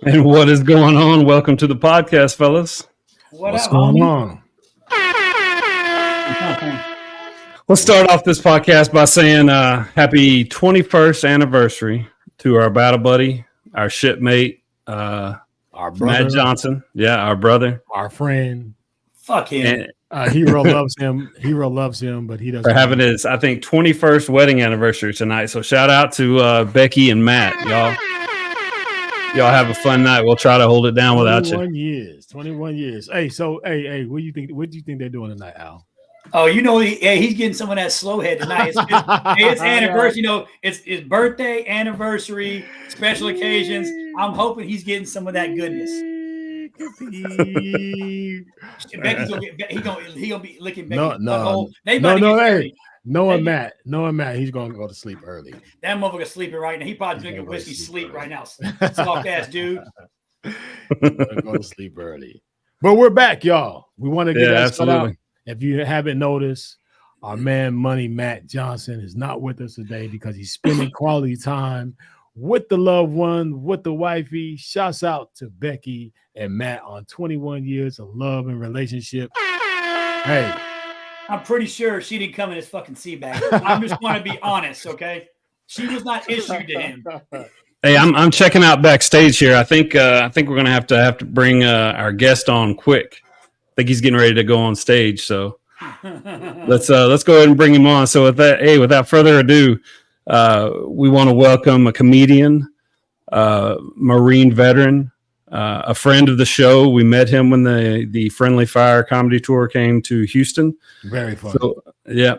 And what is going on? Welcome to the podcast, fellas. What's going on? Let's start off this podcast by saying happy 21st anniversary to our battle buddy, our shipmate, Our brother, Matt Johnson. Yeah, our brother. our friend. Fuck him. Hero loves him. Hero loves him, but he doesn't. For having his, I think, 21st wedding anniversary tonight. So shout out to Becky and Matt. Y'all have a fun night. We'll try to hold it down without you. 21 years. Hey, so hey, what do you think? What do you think they're doing tonight, Al? Oh, you know, he's getting some of that slow head tonight. It's anniversary. You know, it's birthday, anniversary, special occasions. I'm hoping he's getting some of that goodness. Becky's gonna be licking Becky's butthole. Knowing Matt, he's gonna go to sleep early. That motherfucker sleeping right now. He probably drinking whiskey sleep right now. Soft ass dude. Go to sleep early. But we're back, y'all. We want to get that shout out. If you haven't noticed, our man Money Matt Johnson is not with us today because he's spending quality time with the loved one, with the wifey. Shouts out to Becky and Matt on 21 years of love and relationship. Hey, I'm pretty sure she didn't come in his fucking sea bag. I just want to be honest, okay? She was not issued to him. Hey, I'm checking out backstage here. I think we're gonna have to bring our guest on quick. I think he's getting ready to go on stage, so let's go ahead and bring him on. So without further ado, we want to welcome a comedian, Marine veteran, a friend of the show. We met him when the Friendly Fire comedy tour came to Houston. very fun. So yeah.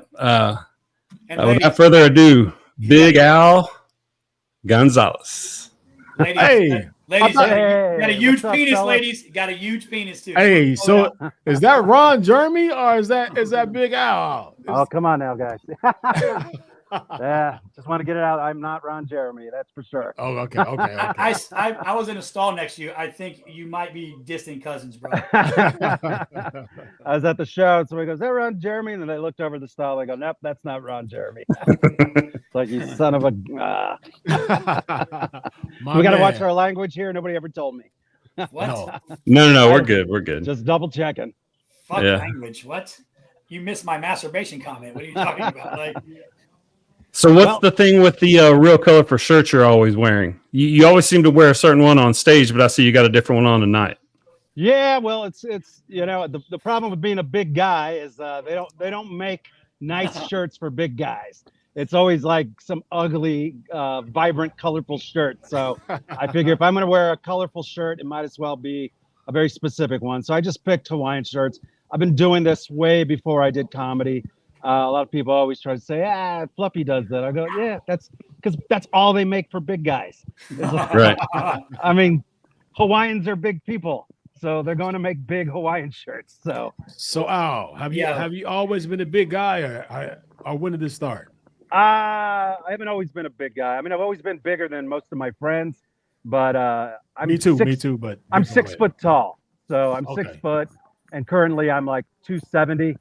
Without further ado, Big Al Gonzales. Hey. Ladies, got a huge penis, ladies. Got a huge penis too. Hey, so is that Ron Jeremy or is that Big Al? Oh, come on now, guys. Yeah, just want to get it out. I'm not Ron Jeremy, that's for sure. Oh, okay. I was in a stall next to you. I think you might be distant cousins, bro. I was at the show, and somebody goes, "Is that Ron Jeremy?" And then I looked over the stall. I go, "Nope, that's not Ron Jeremy." It's like, you son of a. We got to watch our language here. Nobody ever told me. What? No, we're good. We're good. Just double checking. Fuck language. What? You missed my masturbation comment. What are you talking about? Like. So what's the thing with the real colorful shirt you're always wearing? You always seem to wear a certain one on stage, but I see you got a different one on tonight. Yeah, well, it's you know, the problem with being a big guy is they don't make nice shirts for big guys. It's always like some ugly, vibrant, colorful shirt. So I figure if I'm going to wear a colorful shirt, it might as well be a very specific one. So I just picked Hawaiian shirts. I've been doing this way before I did comedy. A lot of people always try to say, Fluffy does that. I go, yeah, that's because that's all they make for big guys. Right. I mean, Hawaiians are big people, so they're going to make big Hawaiian shirts. So Al, have you always been a big guy, or when did this start? I haven't always been a big guy. I mean, I've always been bigger than most of my friends, but me too. But I'm 6 foot tall, so I'm 6 foot, and currently I'm like 270.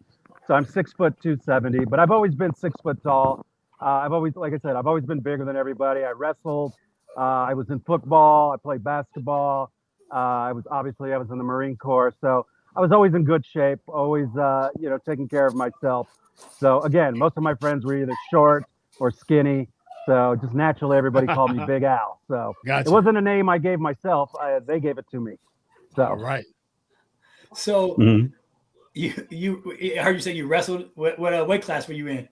So I'm 6 foot 270, but I've always been 6 foot tall. I've always been bigger than everybody. I wrestled. I was in football. I played basketball. I was in the Marine Corps. So I was always in good shape, always, taking care of myself. So again, most of my friends were either short or skinny. So just naturally, everybody called me Big Al. So It wasn't a name I gave myself. They gave it to me. So all right. So. Mm-hmm. You I heard you say you wrestled. What weight class were you in?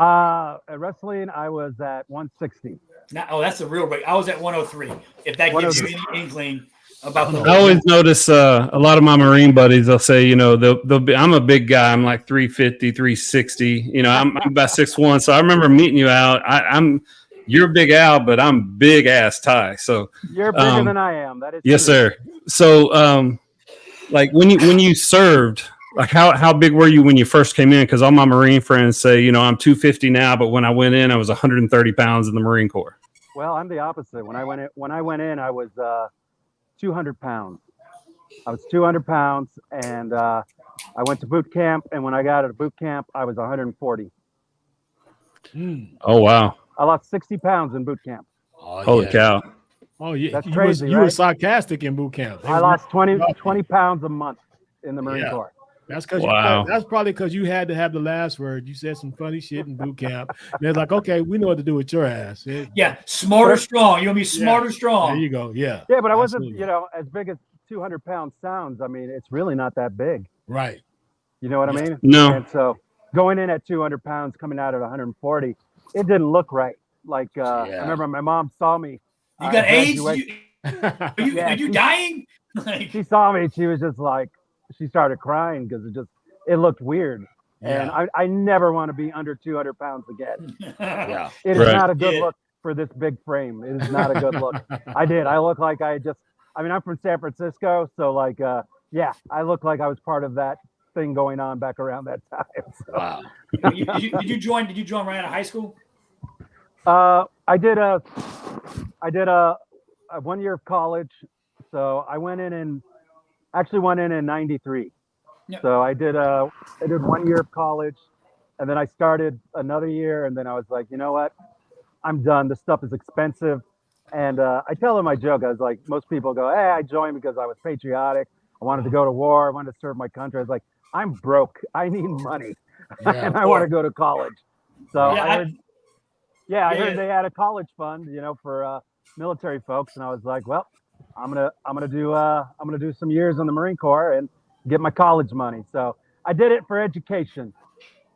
At wrestling, I was at 160. That's the real weight. I was at 103. If that gives you any inkling about the. I always notice a lot of my Marine buddies. They'll say, they'll be. I'm a big guy. I'm like 350, 360. I'm about 6'1". So I remember meeting you out. You're Big Al, but I'm big ass Ty. So you're bigger than I am. That is yes, true. Sir. So like when you served. Like how big were you when you first came in? Because all my Marine friends say, I'm 250 now, but when I went in, I was 130 pounds in the Marine Corps. Well, I'm the opposite. When I went in, I was 200 pounds. I was 200 pounds, and I went to boot camp. And when I got out of boot camp, I was 140. Oh wow! I lost 60 pounds in boot camp. Holy cow! Oh yeah, That's crazy, you were right? sarcastic in boot camp. I lost 20 pounds a month in the Marine Yeah. Corps. That's because Wow. that's probably because you had to have the last word. You said some funny shit in boot camp. They're like, okay, we know what to do with your ass. Yeah, smart or strong. You want to be smart or There strong. you go. Yeah. Yeah, but I wasn't, Absolutely. you know, as big as 200 pounds sounds. I mean, it's really not that big. Right. You know what I mean? No. And so going in at 200 pounds, coming out at 140, it didn't look right. Like, I remember my mom saw me. You got at AIDS? graduation. Are you dying? Like, She saw me. She was just like, she started crying because it looked weird. And I never want to be under 200 pounds again. Yeah. It is Right. not a good look for this big frame. It is not a good look. I look like I'm from San Francisco. So like, I look like I was part of that thing going on back around that time. So. Wow. did you join right out of high school? I did a 1 year of college. So I went in in 93. Yep. So I did 1 year of college, and then I started another year, and then I was like, you know what? I'm done. This stuff is expensive. And I tell them, I joke. I was like, most people go, hey, I joined because I was patriotic. I wanted to go to war. I wanted to serve my country. I was like, I'm broke. I need money. And I want to go to college. So I heard they had a college fund, you know, for military folks. And I was like, well, I'm gonna do some years in the Marine Corps and get my college money. So I did it for education.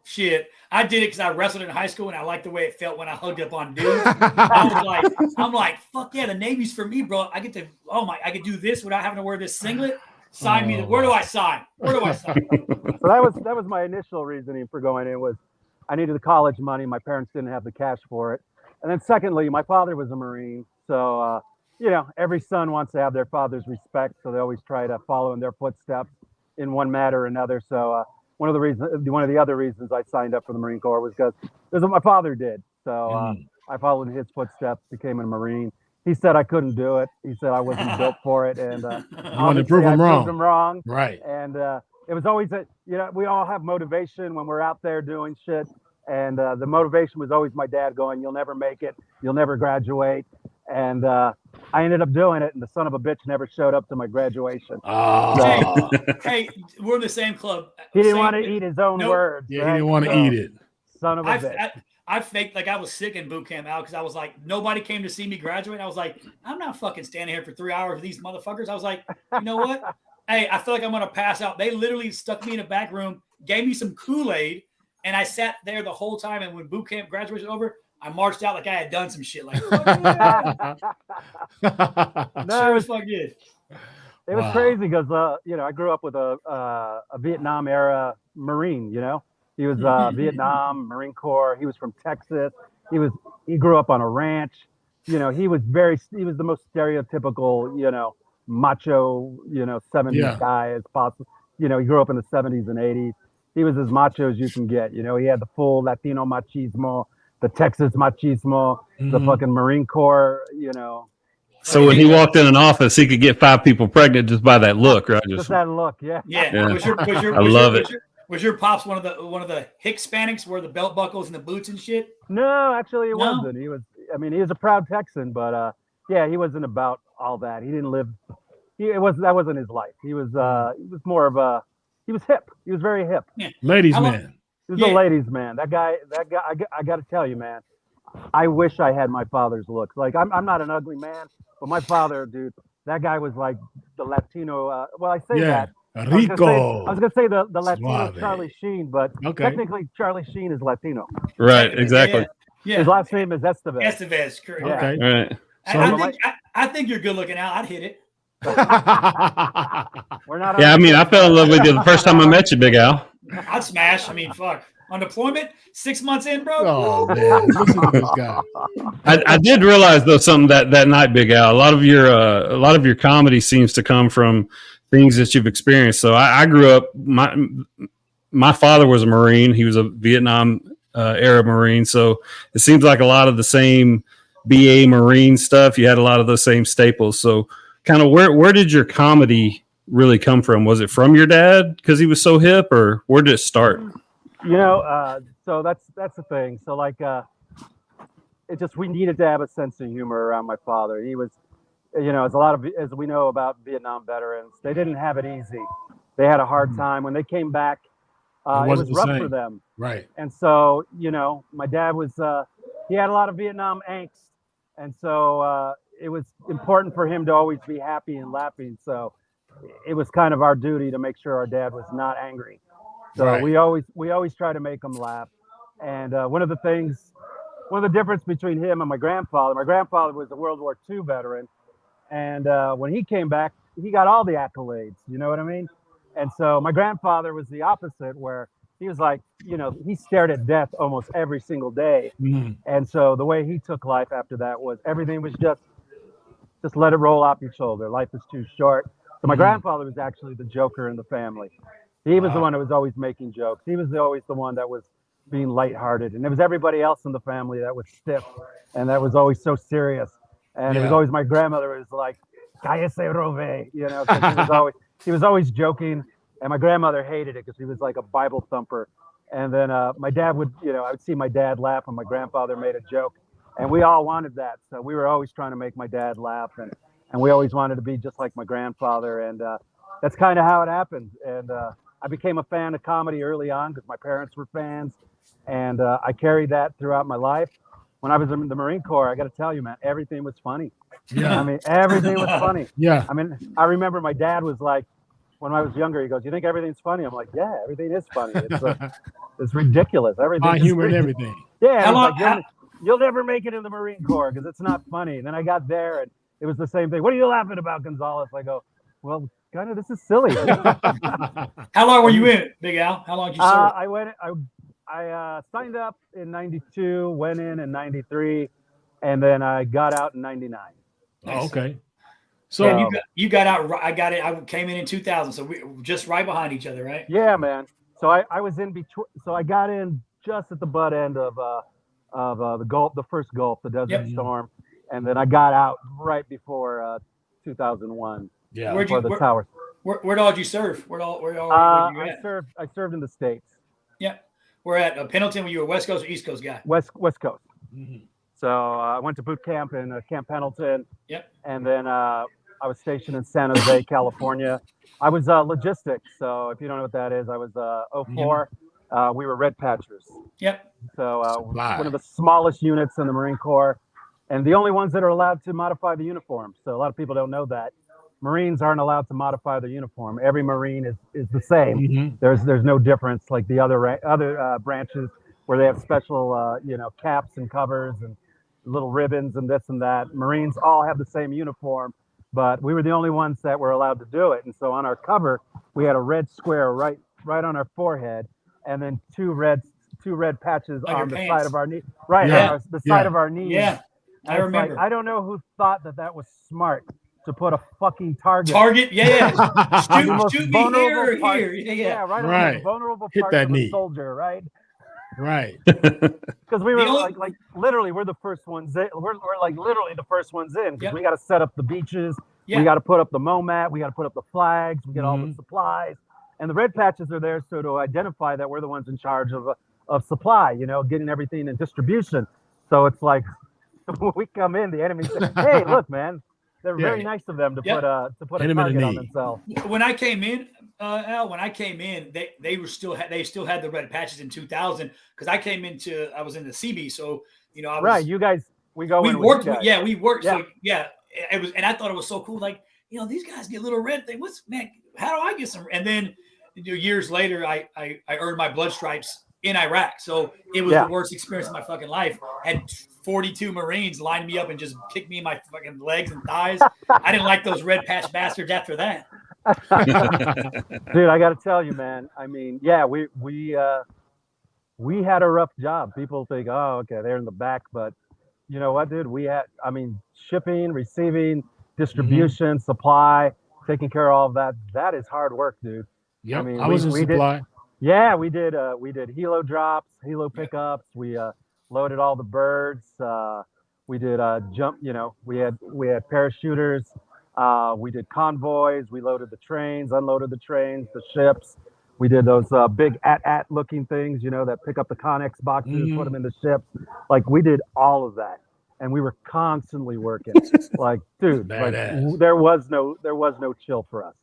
Shit, I did it because I wrestled in high school and I liked the way it felt when I hugged up on dudes. I'm like, fuck yeah, the Navy's for me, bro. I could do this without having to wear this singlet. Sign me. Where do I sign? So that was my initial reasoning for going in, was I needed the college money. My parents didn't have the cash for it. And then secondly, my father was a Marine. So, you know, every son wants to have their father's respect. So they always try to follow in their footsteps in one matter or another. So one of the other reasons I signed up for the Marine Corps was because this is what my father did. So I followed in his footsteps, became a Marine. He said I couldn't do it. He said I wasn't built for it. And I wanted to prove him wrong. Proved him wrong. Right. And it was always we all have motivation when we're out there doing shit. And the motivation was always my dad going, you'll never make it. You'll never graduate. And I ended up doing it. And the son of a bitch never showed up to my graduation. Oh. Hey, we're in the same club. He didn't want to eat his own words. Yeah, right? He didn't want to eat it. Son of a bitch. I faked like I was sick in boot camp, Al, because I was like, nobody came to see me graduate. I was like, I'm not fucking standing here for 3 hours with these motherfuckers. I was like, you know what? Hey, I feel like I'm going to pass out. They literally stuck me in a back room, gave me some Kool-Aid, and I sat there the whole time. And when boot camp graduation was over, I marched out like I had done some shit. Like, No, sure as fuck did. It was crazy because, I grew up with a Vietnam era Marine, you know. He was Vietnam, Marine Corps. He was from Texas. He grew up on a ranch. You know, he was the most stereotypical, you know, macho, you know, 70s guy as possible. You know, he grew up in the 70s and 80s. He was as macho as you can get. You know, he had the full Latino machismo, the Texas machismo, the fucking Marine Corps, you know. So when he walked in an office, he could get 5 people pregnant just by that look, right? Just that look, yeah. I love it. Was your pops one of the Hispanics, where the belt buckles and the boots and shit? No, actually, it wasn't. He was a proud Texan, but he wasn't about all that. He didn't live. That wasn't his life. He was more of a. He was hip. He was very hip. Yeah. Ladies man. He was a ladies man. That guy. I got to tell you, man. I wish I had my father's looks. Like I'm not an ugly man, but my father, dude, that guy was like the Latino. I say that. Rico. I was gonna say the Latino Charlie Sheen, but technically Charlie Sheen is Latino. Right, exactly. Yeah. His last name is Estevez. Estevez, correct. Yeah. Okay. Right. So I think you're good looking, Al. I'd hit it. We're not. Yeah, I mean, I fell in love with you the first time I met you, Big Al. I'd smash. I mean, fuck. On deployment, 6 months in, bro. Oh man, listen to this guy. I did realize though something that night, Big Al. A lot of your comedy seems to come from things that you've experienced. So I grew up. My father was a Marine. He was a Vietnam era Marine. So it seems like a lot of the same BA Marine stuff. You had a lot of those same staples. So kind of where did your comedy really come from? Was it from your dad because he was so hip, or where did it start? You know, so that's the thing. So like, we needed to have a sense of humor around my father. He was you know, as we know about Vietnam veterans, they didn't have it easy. They had a hard time when they came back. It was rough for them. Right. And so, you know, my dad was, he had a lot of Vietnam angst. And so it was important for him to always be happy and laughing. So it was kind of our duty to make sure our dad was not angry. So we always try to make him laugh. And one of the difference between him and my grandfather was a World War II veteran. And when he came back, he got all the accolades. You know what I mean? And so my grandfather was the opposite, where he was like, you know, he stared at death almost every single day. Mm-hmm. And so the way he took life after that was everything was just let it roll off your shoulder. Life is too short. So my grandfather was actually the joker in the family. He was the one that was always making jokes. He was always the one that was being lighthearted. And it was everybody else in the family that was stiff and that was always so serious. And it was always my grandmother was like, cállese, Rove, you know, 'cause he was always joking. And my grandmother hated it because he was like a Bible thumper. And then my dad would, you know, I would see my dad laugh when my grandfather made a joke. And we all wanted that. So we were always trying to make my dad laugh. And we always wanted to be just like my grandfather. And that's kind of how it happened. And I became a fan of comedy early on because my parents were fans. And I carried that throughout my life. When I was in the Marine Corps, I got to tell you, man, everything was funny. Yeah. I mean, everything was funny. Yeah. I mean, I remember my dad was like, when I was younger, he goes, "You think everything's funny?" I'm like, "Yeah, everything is funny. It's ridiculous. Everything. My humor and everything." Yeah. Like, you'll never make it in the Marine Corps because it's not funny. And then I got there, and it was the same thing. What are you laughing about, Gonzales? I go, "Well, kind of. This is silly." How long were you in it, Big Al? How long did you serve? I signed up in '92, went in '93, and then I got out in '99. Oh, okay. So you got out. I got it. I came in 2000, so we were just right behind each other, right? Yeah, man. So I was in between. So I got in just at the butt end of the first Gulf, the Desert Storm, and then I got out right before 2001. Yeah. The towers. Where all did you serve? Where all you I served in the States. Yeah. We're at Pendleton. Were you a West Coast or East Coast guy? West Coast. Mm-hmm. So I went to boot camp in Camp Pendleton. Yep. And then I was stationed in San Jose, California. I was logistics. So if you don't know what that is, I was 04. We were red patchers. Yep. So one of the smallest units in the Marine Corps, and the only ones that are allowed to modify the uniform. So a lot of people don't know that. Marines aren't allowed to modify their uniform. Every Marine is the same. Mm-hmm. There's no difference like the other branches where they have special caps and covers and little ribbons and this and that. Marines all have the same uniform, but we were the only ones that were allowed to do it. And so on our cover, we had a red square right on our forehead, and then two red patches on the side of our knee, on the side of our knees. Yeah, I remember. Like, I don't know who thought that was smart to put a fucking target. Yeah. Shoot me here. Right on the vulnerable part of a soldier, right? Right. Because we were like literally, we're the first ones in. We're like literally the first ones in because we got to set up the beaches. We got to put up the MOMAT. We got to put up the flags. We get all the supplies. And the red patches are there so to identify that we're the ones in charge of supply, getting everything in distribution. So it's like when we come in, the enemy says, "Hey, look, man." They're very nice of them to put a target on themselves. When I came in, Al, they still had the red patches in 2000 because I was in the CB, so I was You guys, we worked. So it was, and I thought it was so cool. Like these guys get little red thing. How do I get some? And then years later, I earned my blood stripes in Iraq, so it was the worst experience of my fucking life. Had 42 Marines line me up and just kick me in my fucking legs and thighs. I didn't like those red patch bastards after that. Dude, I got to tell you, man. I mean, we had a rough job. People think, "Oh, okay, they're in the back," but you know what, dude? We had, shipping, receiving, distribution, supply, taking care of all of that. That is hard work, dude. Yeah, I was in supply. We did helo drops, helo pickups. We loaded all the birds. We did jump. We had parachuters. We did convoys. We loaded the trains, unloaded the trains, the ships. We did those big AT-AT looking things, that pick up the Connex boxes, put them in the ships. Like we did all of that. and we were constantly working. Like, dude, like Badass. there was no chill for us.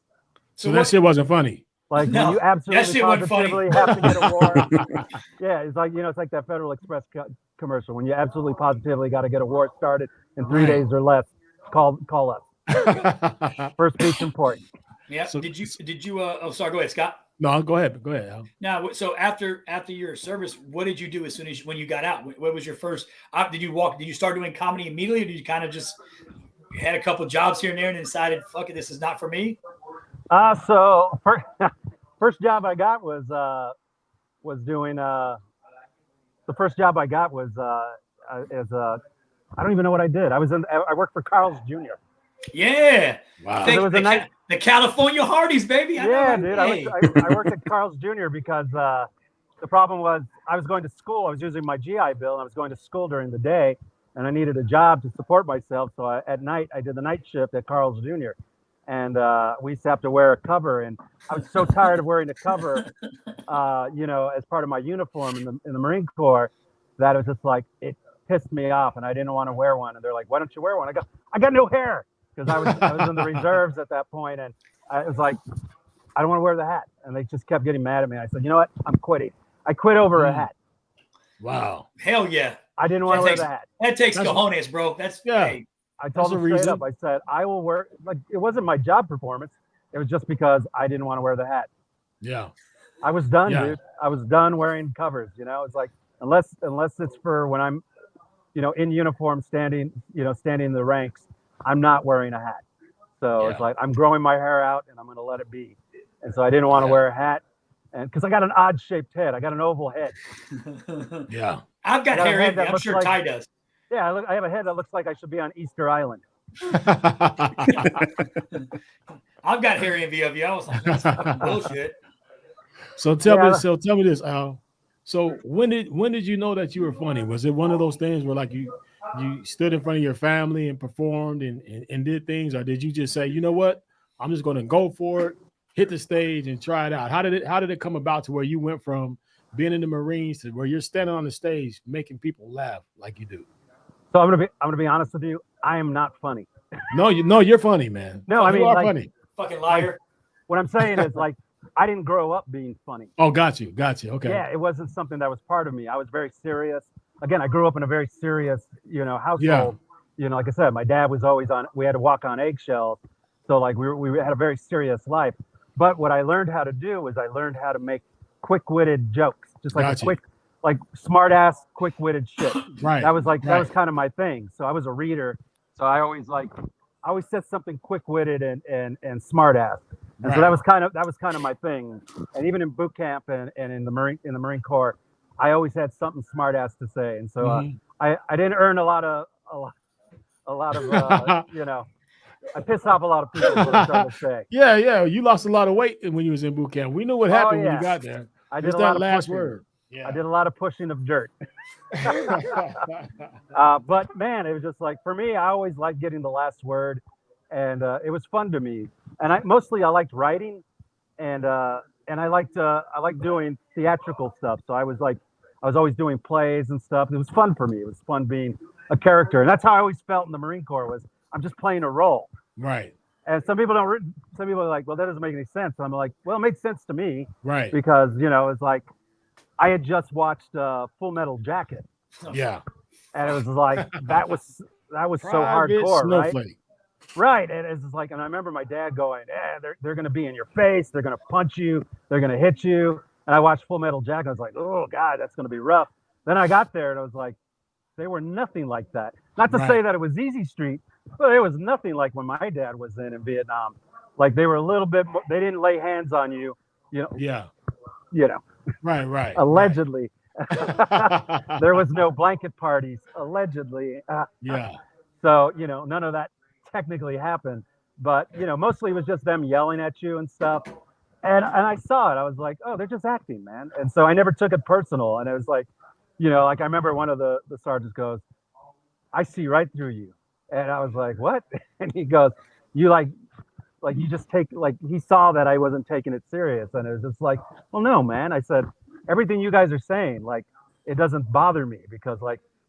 So that shit wasn't funny. Like No, when you that absolutely shit wasn't funny. positively have to get a warrant. Yeah, it's like, it's like that Federal Express commercial. When you absolutely positively got to get a war started in 3 days or less, call us. First speech important. Yeah. So- did you oh, sorry, go ahead, Scott. No, go ahead, Al. Now, so after your service, what did you do as soon as when you got out? What was your first? Did you start doing comedy immediately, or did you kind of just had a couple jobs here and there and decided, fuck it, this is not for me? So first job I got was doing the first job I got was as I don't even know what I did. I worked for Carl's Jr. Yeah. Wow. There was a night. The California Hardee's, baby. Yeah, dude. I worked at Carl's Jr. because the problem was I was going to school. I was using my GI Bill, and I was going to school during the day, and I needed a job to support myself. So at night, I did the night shift at Carl's Jr. And we used to have to wear a cover, and I was so tired of wearing a cover, as part of my uniform in the Marine Corps, that it was just like it pissed me off, and I didn't want to wear one. And they're like, "Why don't you wear one?" I got no hair. Because I was in the reserves at that point, and I was like, I don't want to wear the hat, and they just kept getting mad at me. I said, you know what? I'm quitting. I quit over a hat. Wow. Hell yeah. I didn't want to wear the hat. That takes cojones, bro. That's yeah. Hey. I told them straight up. I said, I will wear. Like, it wasn't my job performance. It was just because I didn't want to wear the hat. Yeah. I was done, dude. I was done wearing covers. It's like unless it's for when I'm, in uniform, standing in the ranks. I'm not wearing a hat. So it's like, I'm growing my hair out and I'm going to let it be. And so I didn't want to wear a hat, and because I got an odd shaped head. I got an oval head. Yeah. I've got hair envy. I'm sure Ty does. Yeah. I have a head that looks like I should be on Easter Island. I've got hair envy of you. I was like, that's fucking bullshit. So tell me this, Al. So when did you know that you were funny? Was it one of those things where like you stood in front of your family and performed and did things, or did you just say, you know what, I'm just going to go for it, hit the stage and try it out? How did it come about to where you went from being in the Marines to where you're standing on the stage making people laugh like you do? So I'm gonna be honest with you. I am not funny. No, you're funny, man. No, I mean, you are like, funny. Fucking liar. Like, what I'm saying is, like, I didn't grow up being funny. Oh, got you. Okay. Yeah, it wasn't something that was part of me. I was very serious. Again, I grew up in a very serious, household. Yeah. Like I said, my dad was always we had to walk on eggshells. So like we had a very serious life. But what I learned how to do was I learned how to make quick-witted jokes, just like quick, like smart-ass, quick-witted shit. Right. That was kind of my thing. So I was a reader. So I always said something quick-witted and smart-ass. And so that was kind of my thing. And even in boot camp and in the Marine Corps, I always had something smart ass to say. And so I didn't earn a lot of I pissed off a lot of people, is what I'm trying to say. Yeah. You lost a lot of weight when you was in boot camp. We knew what happened when you got there. I did Just a lot that of last pushing. word. Yeah. I did a lot of pushing of dirt. But man, it was just like, for me, I always liked getting the last word, and it was fun to me. And I liked writing, and I liked doing theatrical stuff. So I was always doing plays and stuff. It was fun for me. It was fun being a character, and that's how I always felt in the Marine Corps. Was I'm just playing a role. Right. And some people are like, well, that doesn't make any sense. And I'm like, well, it made sense to me. Right. Because it's like I had just watched Full Metal Jacket. Yeah. And it was like that was so Private hardcore, Snowflake. right? Right. And it's just like, and I remember my dad going, they're going to be in your face. They're going to punch you. They're going to hit you. And I watched Full Metal Jacket. I was like, oh, God, that's going to be rough. Then I got there and I was like, they were nothing like that. Not to say that it was easy street, but it was nothing like when my dad was in Vietnam. Like they were a little bit more, they didn't lay hands on you, Yeah. Right. Allegedly. There was no blanket parties, allegedly. Yeah. So, none of that technically happened, but mostly it was just them yelling at you and stuff. And I saw it. I was like, oh, they're just acting, man. And so I never took it personal. And it was like, like I remember one of the sergeants goes, I see right through you. And I was like, what? And he goes, you you just take, he saw that I wasn't taking it serious. And it was just like, well, no, man. I said, everything you guys are saying, it doesn't bother me because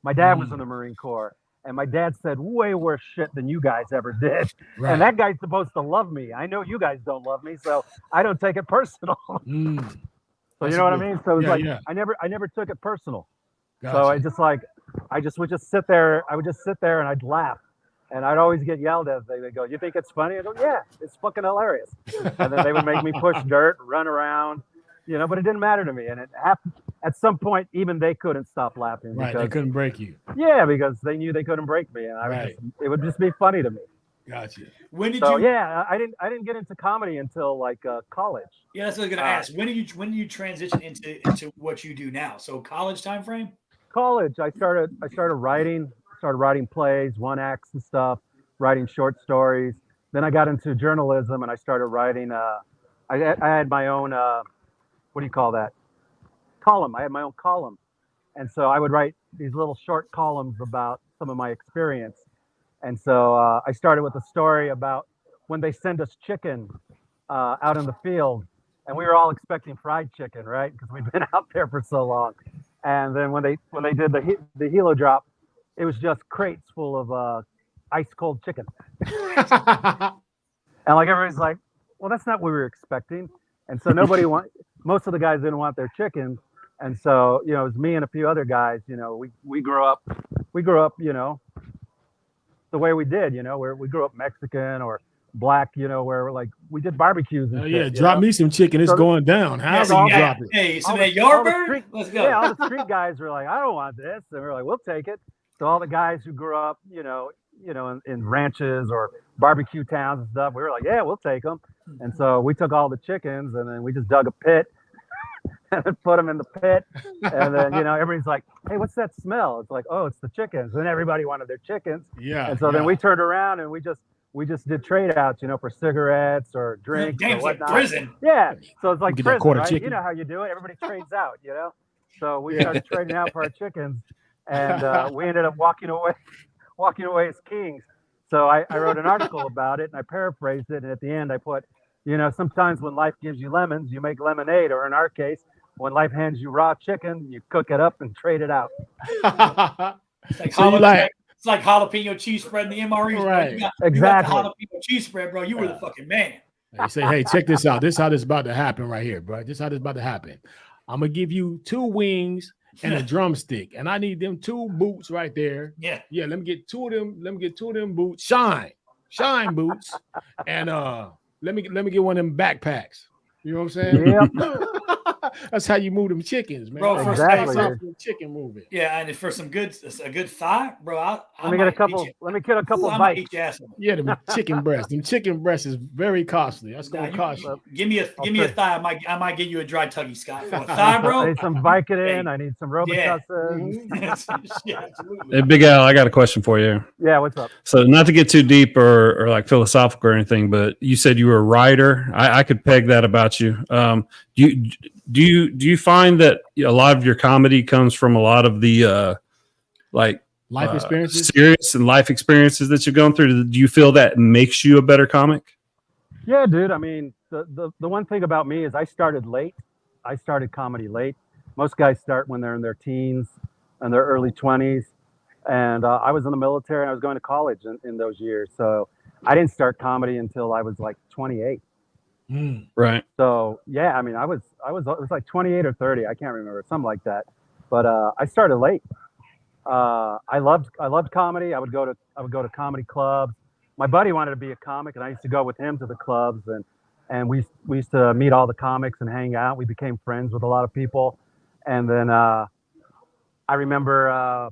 my dad was in the Marine Corps. And my dad said way worse shit than you guys ever did. Right. And that guy's supposed to love me. I know you guys don't love me, so I don't take it personal. So you know what I mean? So it's I never took it personal. Gotcha. So I would just sit there. I would just sit there and I'd laugh. And I'd always get yelled at. They go, "You think it's funny?" I go, "Yeah, it's fucking hilarious." And then they would make me push dirt, run around, but it didn't matter to me. And at some point, even they couldn't stop laughing. Right, they couldn't break you. Yeah, because they knew they couldn't break me, and it would just be funny to me. Gotcha. When did you? Yeah, I didn't get into comedy until like college. Yeah, that's what I was gonna ask. When did you transition into what you do now? So college time frame? College, I started writing. Started writing plays, one acts and stuff, writing short stories. Then I got into journalism and I started writing. I had my own, what do you call that? Column. I had my own column. And so I would write these little short columns about some of my experience. And so I started with a story about when they send us chicken out in the field. And we were all expecting fried chicken, right? Because we'd been out there for so long. And then when they did the helo drop, it was just crates full of ice cold chicken. And like everybody's like, well, that's not what we were expecting. And so most of the guys didn't want their chicken. And so, it was me and a few other guys, we grew up, the way we did, where we grew up Mexican or black, where like we did barbecues and shit, drop me some chicken. It's going down. How do you drop it? Hey, some of that Yardbird? Let's go. Yeah, all the street guys were like, I don't want this. And we're like, we'll take it. So all the guys who grew up, in ranches or barbecue towns and stuff, we were like, yeah, we'll take them. And so we took all the chickens and then we just dug a pit and then put them in the pit. And then, everybody's like, hey, what's that smell? It's like, oh, it's the chickens. And everybody wanted their chickens. Yeah. And so then we turned around and we just did trade outs, for cigarettes or drinks or whatnot. Like prison. Yeah. So it's like prison, right? Chicken. You know how you do it. Everybody trades out, So we started trading out for our chickens. And we ended up walking away as kings. So I wrote an article about it and I paraphrased it. And at the end I put, sometimes when life gives you lemons, you make lemonade. Or in our case, when life hands you raw chicken, you cook it up and trade it out. It's like jalapeno cheese spread in the MREs. Right. You got exactly. the jalapeno cheese spread, bro. You were the fucking man. They say, hey, check this out. This is how this is about to happen right here, bro. This is how this is about to happen. I'm going to give you 2 wings and a drumstick, and I need them 2 boots right there. Yeah. Let me get 2 of them. Let me get 2 of them boots, shine boots, and let me get one of them backpacks. You know what I'm saying? Yep. That's how you move them chickens, man. Bro, exactly. Chicken moving. Yeah, and for a good thigh, bro. Let me get a couple bites. Yeah, them chicken breasts. Them chicken breasts is very costly. That's gonna cost you. Give me a thigh. I might give you a dry tuggy, Scott. For a thigh, bro. I need some Vicodin. I need some Robitussin. Yeah. Hey, Big Al, I got a question for you. Yeah, what's up? So, not to get too deep or like philosophical or anything, but you said you were a writer. I could peg that about you. Do you find that a lot of your comedy comes from a lot of the life experiences, serious and life experiences that you've gone through? Do you feel that makes you a better comic? Yeah, dude. I mean, the one thing about me is I started late. I started comedy late. Most guys start when they're in their teens and their early 20s. And I was in the military and I was going to college in those years. So I didn't start comedy until I was like 28. Right. So yeah, I mean, it was like 28 or 30. I can't remember, something like that. But I started late. I loved comedy. I would go to comedy clubs. My buddy wanted to be a comic, and I used to go with him to the clubs, and we used to meet all the comics and hang out. We became friends with a lot of people, and then I remember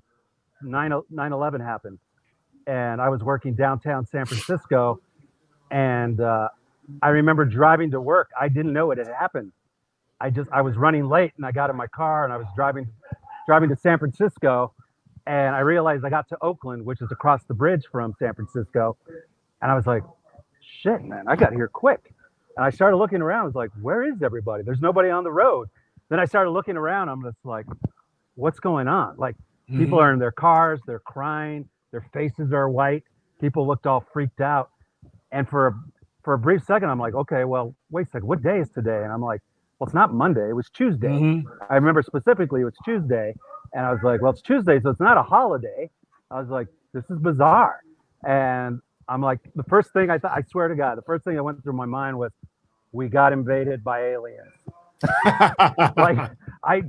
9/11 happened, and I was working downtown San Francisco, and I remember driving to work. I didn't know it had happened. I was running late, and I got in my car, and I was driving to San Francisco, and I realized I got to Oakland, which is across the bridge from San Francisco, and I was like, shit, man, I got here quick. And I started looking around. I was like, where is everybody? There's nobody on the road. Then I started looking around. I'm just like, what's going on? Like, people are in their cars. They're crying. Their faces are white. People looked all freaked out. And for a brief second, I'm like, okay, well, wait a second. What day is today? And I'm like, well, it's not Monday. It was Tuesday. I remember specifically it was Tuesday. And I was like, well, it's Tuesday, so it's not a holiday. I was like, this is bizarre. And I'm like, the first thing I swear to God, the first thing that went through my mind was, we got invaded by aliens. Like,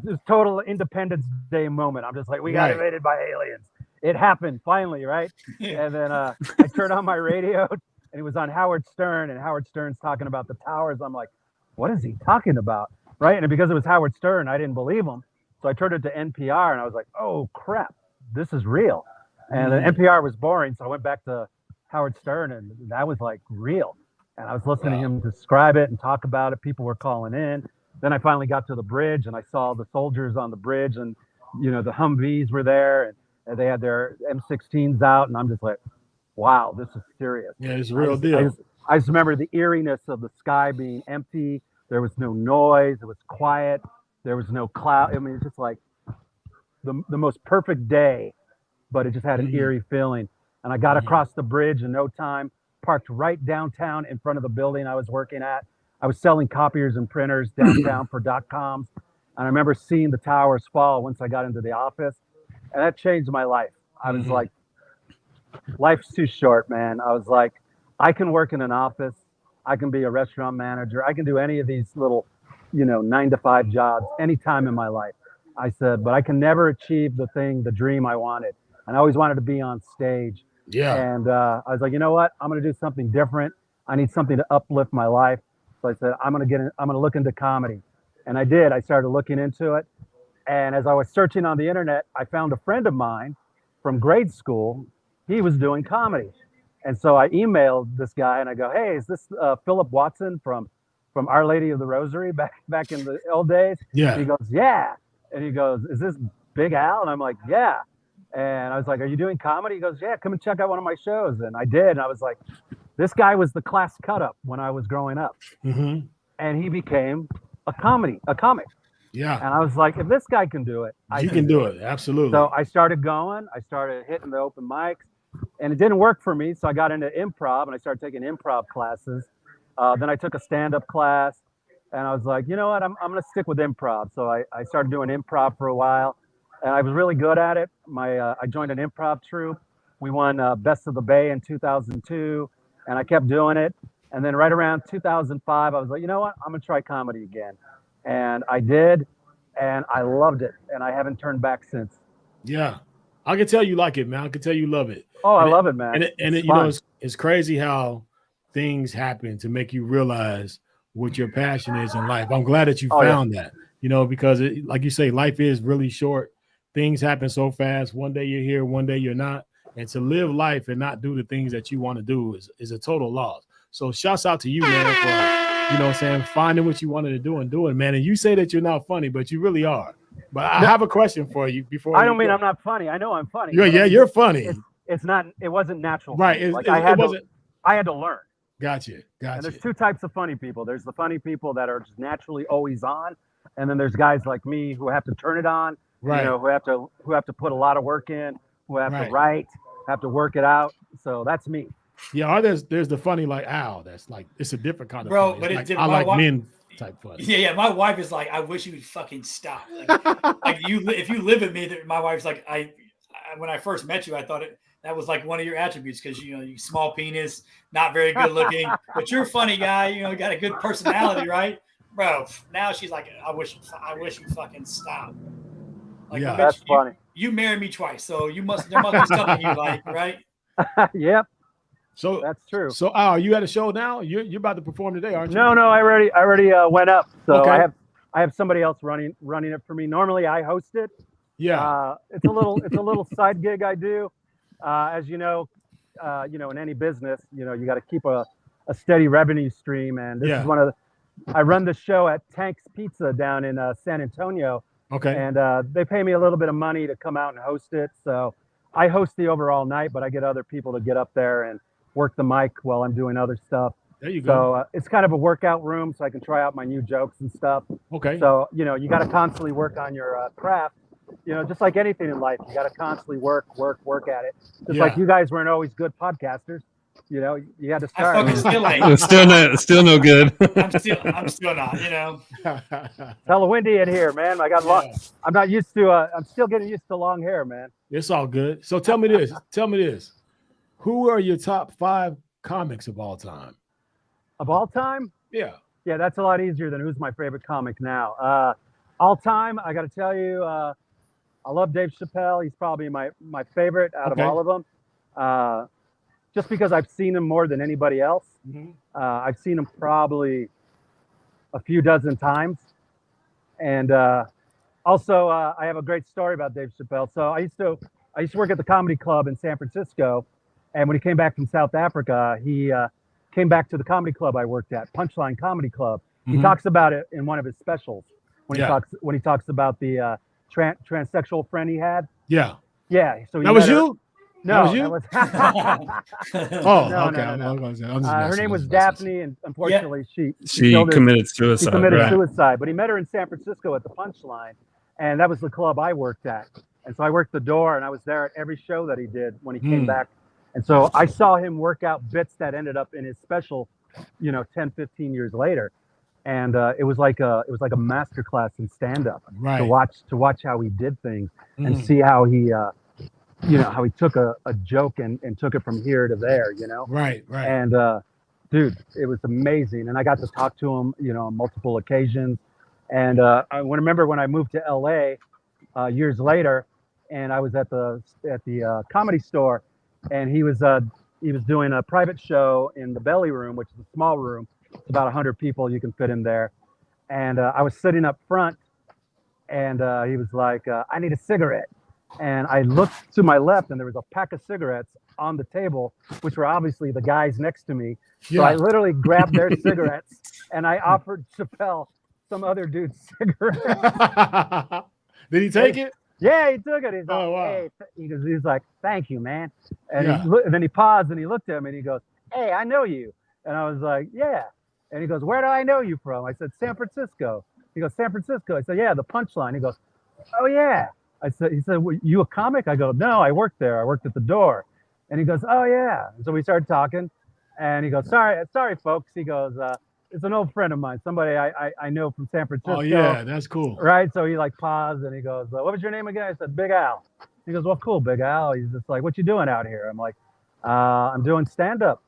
just total Independence Day moment. I'm just like, we got invaded by aliens. It happened finally, right? And then I turned on my radio, and it was on Howard Stern, and Howard Stern's talking about the towers. I'm like, what is he talking about, right? And because it was Howard Stern, I didn't believe him. So I turned it to NPR, and I was like, oh, crap, this is real. And then NPR was boring, so I went back to Howard Stern, and that was like real. And I was listening to him describe it and talk about it. People were calling in. Then I finally got to the bridge, and I saw the soldiers on the bridge, and, you know, the Humvees were there, and they had their M16s out. And I'm just like, wow, this is serious. Yeah, it's a real deal. I just remember the eeriness of the sky being empty. There was no noise. It was quiet. There was no cloud. I mean, it's just like the most perfect day, but it just had an eerie feeling. And I got across the bridge in no time, parked right downtown in front of the building I was working at. I was selling copiers and printers downtown for .coms. And I remember seeing the towers fall once I got into the office. And that changed my life. I was like, life's too short, man. I was like, I can work in an office. I can be a restaurant manager. I can do any of these little, 9-to-5 jobs anytime in my life. I said, but I can never achieve the dream I wanted. And I always wanted to be on stage. Yeah. And I was like, you know what? I'm going to do something different. I need something to uplift my life. So I said, I'm going to look into comedy. And I did. I started looking into it. And as I was searching on the internet, I found a friend of mine from grade school. He was doing comedy. And so I emailed this guy and I go, hey, is this Philip Watson from Our Lady of the Rosary back in the old days? Yeah. And he goes, yeah. And he goes, is this Big Al? And I'm like, yeah. And I was like, are you doing comedy? He goes, yeah, come and check out one of my shows. And I did. And I was like, this guy was the class cut up when I was growing up. Mm-hmm. And he became a comic. Yeah. And I was like, if this guy can do it, you can do it. Absolutely. So I started going. I started hitting the open mics. And it didn't work for me. So I got into improv, and I started taking improv classes. Then I took a stand-up class. And I was like, you know what? I'm going to stick with improv. So I started doing improv for a while. And I was really good at it. I joined an improv troupe. We won Best of the Bay in 2002. And I kept doing it. And then right around 2005, I was like, you know what? I'm going to try comedy again. And I did. And I loved it. And I haven't turned back since. Yeah. I can tell you like it, man. I can tell you love it. Oh, I love it, man. And it's crazy how things happen to make you realize what your passion is in life. I'm glad that you found that, because like you say, life is really short. Things happen so fast. One day you're here, one day you're not. And to live life and not do the things that you want to do is a total loss. So shouts out to you, man, for, finding what you wanted to do and doing, man. And you say that you're not funny, but you really are. But I have a question for you before. I don't mean I'm not funny. I know I'm funny. You're funny. It wasn't natural. Right. I had to learn. Gotcha. And there's two types of funny people. There's the funny people that are just naturally always on. And then there's guys like me who have to turn it on, right. Who have to put a lot of work in, who have to write, have to work it out. So that's me. Yeah, there's the funny like Al. That's like, it's a different kind of bro, funny. But it's like, I like men type funny. Yeah. My wife is like, I wish you would fucking stop. Like if you live with me, my wife's like, when I first met you, I thought that was like one of your attributes because you small penis, not very good looking, but you're a funny guy. You got a good personality, right, bro? Now she's like, I wish you fucking stop. Like, yeah, that's funny. You married me twice, so there must be something you like, right? Yep. So that's true. So Al, you at a show now? You're about to perform today, aren't you? No, I already went up. So okay. I have somebody else running it for me. Normally I host it. Yeah. It's a little side gig I do. As you know, in any business, you got to keep a steady revenue stream. And this is I run the show at Tank's Pizza down in San Antonio. Okay. And they pay me a little bit of money to come out and host it. So I host the overall night, but I get other people to get up there and work the mic while I'm doing other stuff. There you So go. it's kind of a workout room so I can try out my new jokes and stuff. Okay. So, you got to constantly work on your craft. Just like anything in life, you got to constantly work at it. Just like you guys weren't always good podcasters. You know, you had to I start. fucking still ain't. It's still no good. I'm still not. You know. It's hella windy in here, man. I got long. I'm not used to. I'm still getting used to long hair, man. It's all good. So tell me this. Who are your top 5 comics of all time? Of all time? Yeah. Yeah, that's a lot easier than who's my favorite comic now. All time, I got to tell you, I love Dave Chappelle. He's probably my favorite out of all of them. Just because I've seen him more than anybody else. Mm-hmm. I've seen him probably a few dozen times. And also, I have a great story about Dave Chappelle. So I used to work at the Comedy Club in San Francisco. And when he came back from South Africa, he came back to the comedy club I worked at, Punchline Comedy Club. Mm-hmm. He talks about it in one of his specials when he talks about the transsexual friend he had. Yeah. Yeah. So that was you? No, that was you. No. Her name was Daphne, and unfortunately, she committed suicide. She committed suicide, but he met her in San Francisco at the Punchline, and that was the club I worked at. And so I worked the door, and I was there at every show that he did when he came back. And so I saw him work out bits that ended up in his special, 10, 15 years later. And it was like a masterclass in stand-up to watch how he did things and see how he how he took a joke and took it from here to there, Right. And dude, it was amazing. And I got to talk to him, on multiple occasions. And I remember when I moved to LA years later, and I was at the Comedy Store, and he was doing a private show in the belly room, which is a small room. It's about 100 people you can fit in there. And I was sitting up front, and he was like, I need a cigarette. And I looked to my left, and there was a pack of cigarettes on the table, which were obviously the guys next to me. So I literally grabbed their cigarettes, and I offered Chappelle some other dude's cigarette. Did he take it? Yeah, he took it. He's like, wow. Hey, he's like, thank you, man. And, and then he paused, and he looked at him, and he goes, hey, I know you. And I was like, yeah. And he goes, where do I know you from? I said, San Francisco. He goes, San Francisco. I said, yeah, the Punchline. He goes, oh, yeah. He said, well, you a comic? I go, no, I worked there. I worked at the door. And he goes, oh, yeah. And so we started talking. And he goes, sorry, folks. He goes, it's an old friend of mine, somebody I know from San Francisco. Oh, yeah, that's cool. Right? So he paused, and he goes, what was your name again? I said, Big Al. He goes, well, cool, Big Al. He's just like, what you doing out here? I'm like, I'm doing stand-up.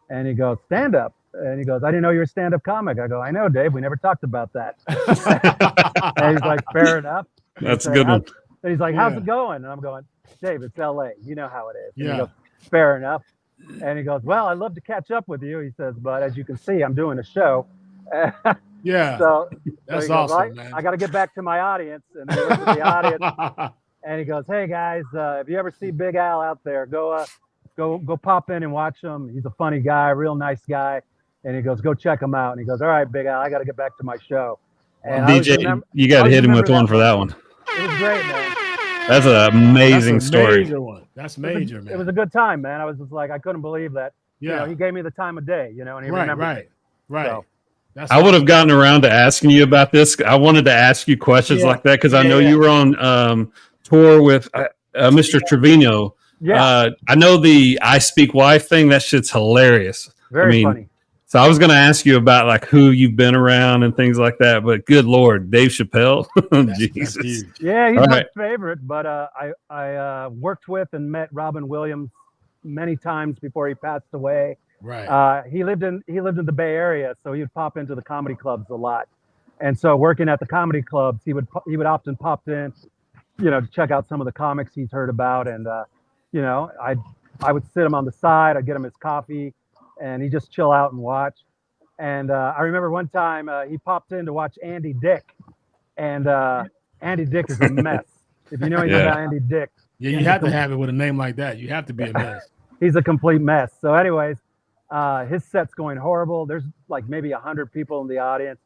And he goes, stand-up? And he goes, I didn't know you were a stand-up comic. I go, I know, Dave. We never talked about that. And he's like, fair enough. That's a good one. And he's like, how's it going? And I'm going, Dave, it's LA. You know how it is. And yeah. He goes, fair enough. And he goes, well, I'd love to catch up with you. He says, but as you can see, I'm doing a show. Yeah. So that's goes, awesome, man. I got to get back to my audience. And he looks at the audience, and he goes, hey, guys, if you ever see Big Al out there, go pop in and watch him. He's a funny guy, real nice guy. And he goes, go check him out. And he goes, all right, Big Al, I got to get back to my show. And DJ, you got to hit him with one for that one. It was great, man. That's an amazing story. Major one. That's major, man. It was a good time, man. I was just like, I couldn't believe that. Yeah. He gave me the time of day, and he remembered. Right. So, I would have gotten around to asking you about this. I wanted to ask you questions like that because I know you were on tour with Mr. Trevino. Yeah. I know the I Speak Wife thing. That shit's hilarious. Very funny. So I was going to ask you about who you've been around and things like that, but good Lord, Dave Chappelle, Jesus. That's yeah, he's my favorite. But I worked with and met Robin Williams many times before he passed away. Right. He lived in the Bay Area, so he would pop into the comedy clubs a lot. And so working at the comedy clubs, he would often pop in, to check out some of the comics he's heard about, and I would sit him on the side, I'd get him his coffee, and he'd just chill out and watch. And I remember one time he popped in to watch Andy Dick, and Andy Dick is a mess. If you know anything about Andy Dick. Yeah, you have to have it with a name like that. You have to be a mess. He's a complete mess. So anyways, his set's going horrible. There's maybe 100 people in the audience.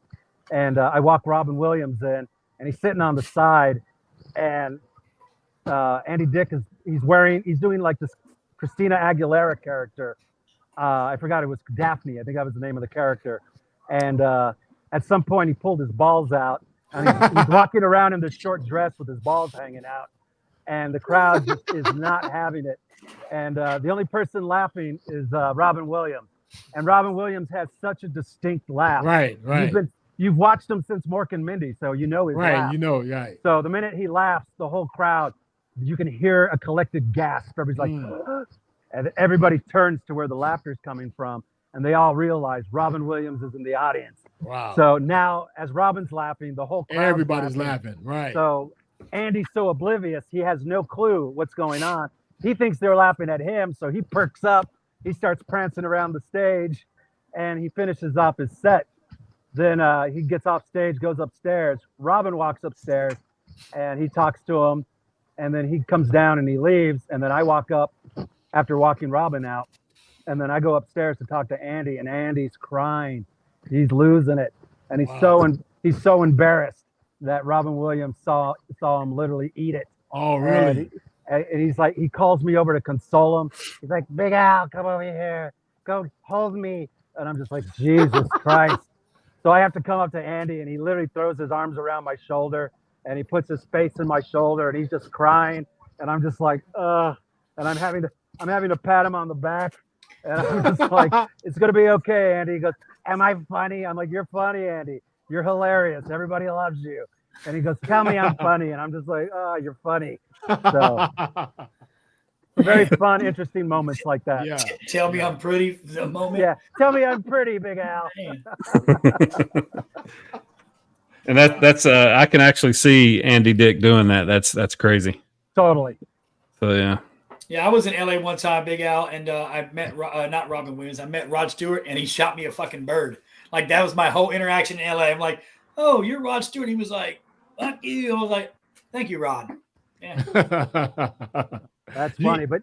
And I walk Robin Williams in, and he's sitting on the side, and Andy Dick he's doing this Christina Aguilera character. I forgot it was Daphne. I think that was the name of the character. And at some point he pulled his balls out, and he's walking around in this short dress with his balls hanging out. and the crowd just is not having it. And the only person laughing is Robin Williams. And Robin Williams has such a distinct laugh. Right. You've watched him since Mork and Mindy, so you know his laugh. Right. So the minute he laughs, the whole crowd, you can hear a collective gasp. Everybody's like, and everybody turns to where the laughter's coming from, and they all realize Robin Williams is in the audience. Wow. So now, as Robin's laughing, the whole crowd everybody's laughing. Right. So Andy's so oblivious, he has no clue what's going on. He thinks they're laughing at him, so he perks up. He starts prancing around the stage, and he finishes off his set. Then he gets off stage, goes upstairs. Robin walks upstairs, and he talks to him, and then he comes down and he leaves. And then I walk up after walking Robin out, and then I go upstairs to talk to Andy, and Andy's crying. He's losing it, and he's so embarrassed that Robin Williams saw him literally eat it. Oh, really? And he's like, he calls me over to console him. He's like, Big Al, come over here, go hold me. And I'm just like, Jesus Christ. So I have to come up to Andy, and he literally throws his arms around my shoulder, and he puts his face in my shoulder, and he's just crying, and I'm just like, and I'm having to pat him on the back, and I'm just like, it's gonna be okay, Andy. He goes, am I funny? I'm like, you're funny, Andy. You're hilarious. Everybody loves you. And he goes, tell me I'm funny, and I'm just like, oh, you're funny. So very fun, interesting moments like that. Yeah. Tell me I'm pretty. The moment. Yeah. Tell me I'm pretty, Big Al. And that's I can actually see Andy Dick doing that. That's crazy. Totally. So yeah. Yeah, I was in LA one time, Big Al, and I met not Robin Williams. I met Rod Stewart, and he shot me a fucking bird. Like that was my whole interaction in LA. I'm like, oh, you're Rod Stewart. He was like, fuck you. I was like, thank you, Rod. Yeah. That's funny, but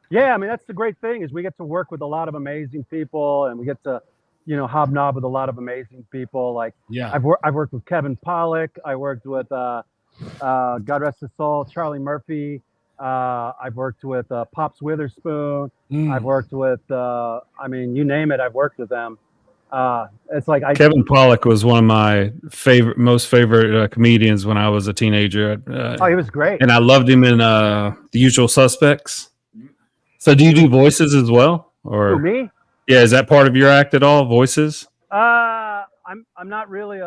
yeah, I mean that's the great thing is we get to work with a lot of amazing people, and we get to, hobnob with a lot of amazing people. Like, yeah, I've worked with Kevin Pollak. I worked with God rest his soul, Charlie Murphy. I've worked with Pops Witherspoon. I've worked with you name it. I've worked with them. It's like Kevin Pollak was one of my most favorite comedians when I was a teenager. He was great, and I loved him in The Usual Suspects. So, do you do voices as well, or who, me? Yeah, is that part of your act at all? Voices? I'm not really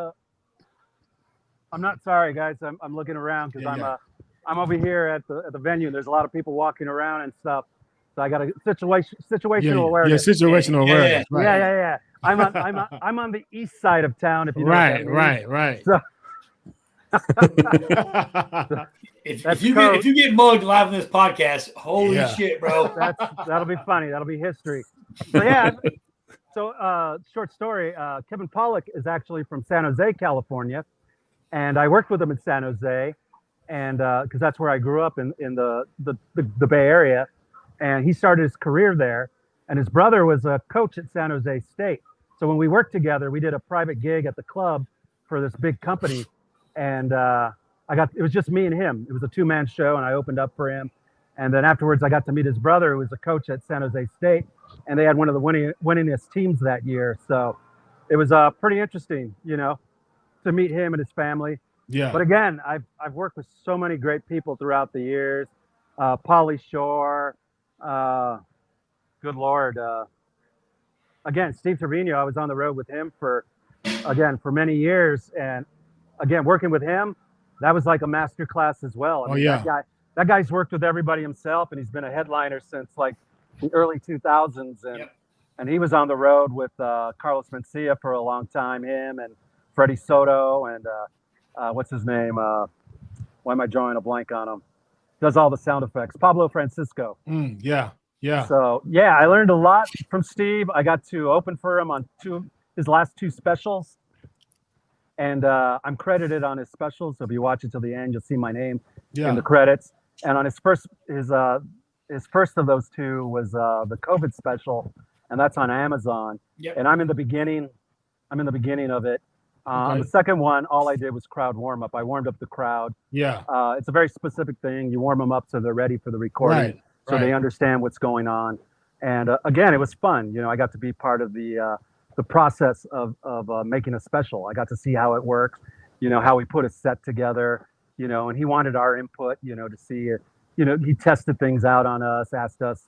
I'm not sorry, guys. I'm looking around because I'm over here at the venue. There's a lot of people walking around and stuff. So I got a situational awareness. Yeah, situational awareness. Right. Yeah. I'm on the east side of town. If you know right. So, if you get mugged live on this podcast, holy shit, bro. That'll be funny. That'll be history. So yeah. So short story. Kevin Pollak is actually from San Jose, California, and I worked with him in San Jose, and because that's where I grew up in the Bay Area, and he started his career there, and his brother was a coach at San Jose State. So when we worked together, we did a private gig at the club for this big company, and it was just me and him. It was a 2-man show, and I opened up for him. And then afterwards, I got to meet his brother, who was a coach at San Jose State, and they had one of the winningest teams that year. So it was pretty interesting, to meet him and his family. Yeah. But again, I've worked with so many great people throughout the years. Pauly Shore, good Lord. Again, Steve Trevino, I was on the road with him for many years. And again, working with him, that was like a master class as well. I mean, that guy's worked with everybody himself, and he's been a headliner since like the early 2000s. And he was on the road with Carlos Mencia for a long time, him and Freddie Soto and what's his name? Why am I drawing a blank on him? Does all the sound effects. Pablo Francisco. Yeah. So yeah, I learned a lot from Steve. I got to open for him on his last 2 specials, and I'm credited on his specials. So if you watch it till the end, you'll see my name in the credits. And on his first of those 2 was the COVID special, and that's on Amazon. Yep. And I'm in the beginning of it. On the second one, all I did was crowd warm up. I warmed up the crowd. Yeah. It's a very specific thing. You warm them up so they're ready for the recording, so they understand what's going on. And again, it was fun. I got to be part of the process of making a special. I got to see how it works. How we put a set together. And he wanted our input. To see he tested things out on us, asked us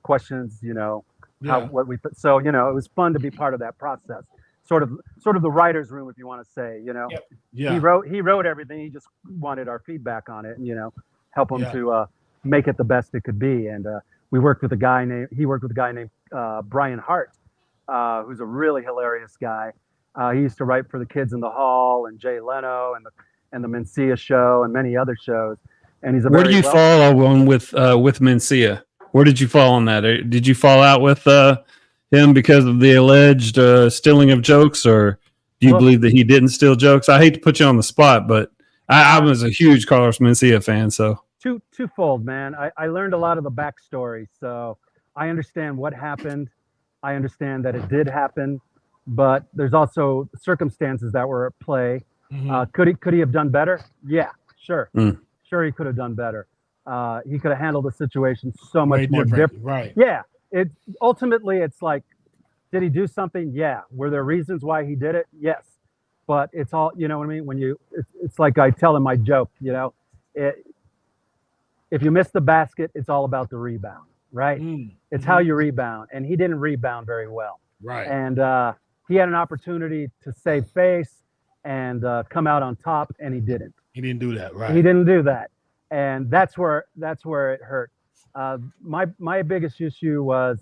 questions, what we, so, it was fun to be part of that process. Sort of the writer's room, if you want to say, Yep. Yeah. He wrote everything. He just wanted our feedback on it and, help him to make it the best it could be. And he worked with a guy named Brian Hart, who's a really hilarious guy. He used to write for the Kids in the Hall and Jay Leno and the Mencia show and many other shows. And he's Where do you fall on with Mencia? Where did you fall on that? Did you fall out with him because of the alleged stealing of jokes, or do you believe that he didn't steal jokes? I hate to put you on the spot, but I was a huge Carlos Mencia fan. So twofold, man. I learned a lot of the backstory, so I understand what happened. I understand that it did happen, but there's also circumstances that were at play. Mm-hmm. Could he have done better? Yeah, sure. Sure, he could have done better. He could have handled the situation so much more different. Right. Yeah. Ultimately, it's like, did he do something? Yeah. Were there reasons why he did it? Yes. But it's all, you know what I mean? It's like I tell him my joke, if you miss the basket, it's all about the rebound, right? It's how you rebound. And he didn't rebound very well. Right. And he had an opportunity to save face and come out on top, and he didn't. He didn't do that, right? He didn't do that. And that's where it hurt. My biggest issue was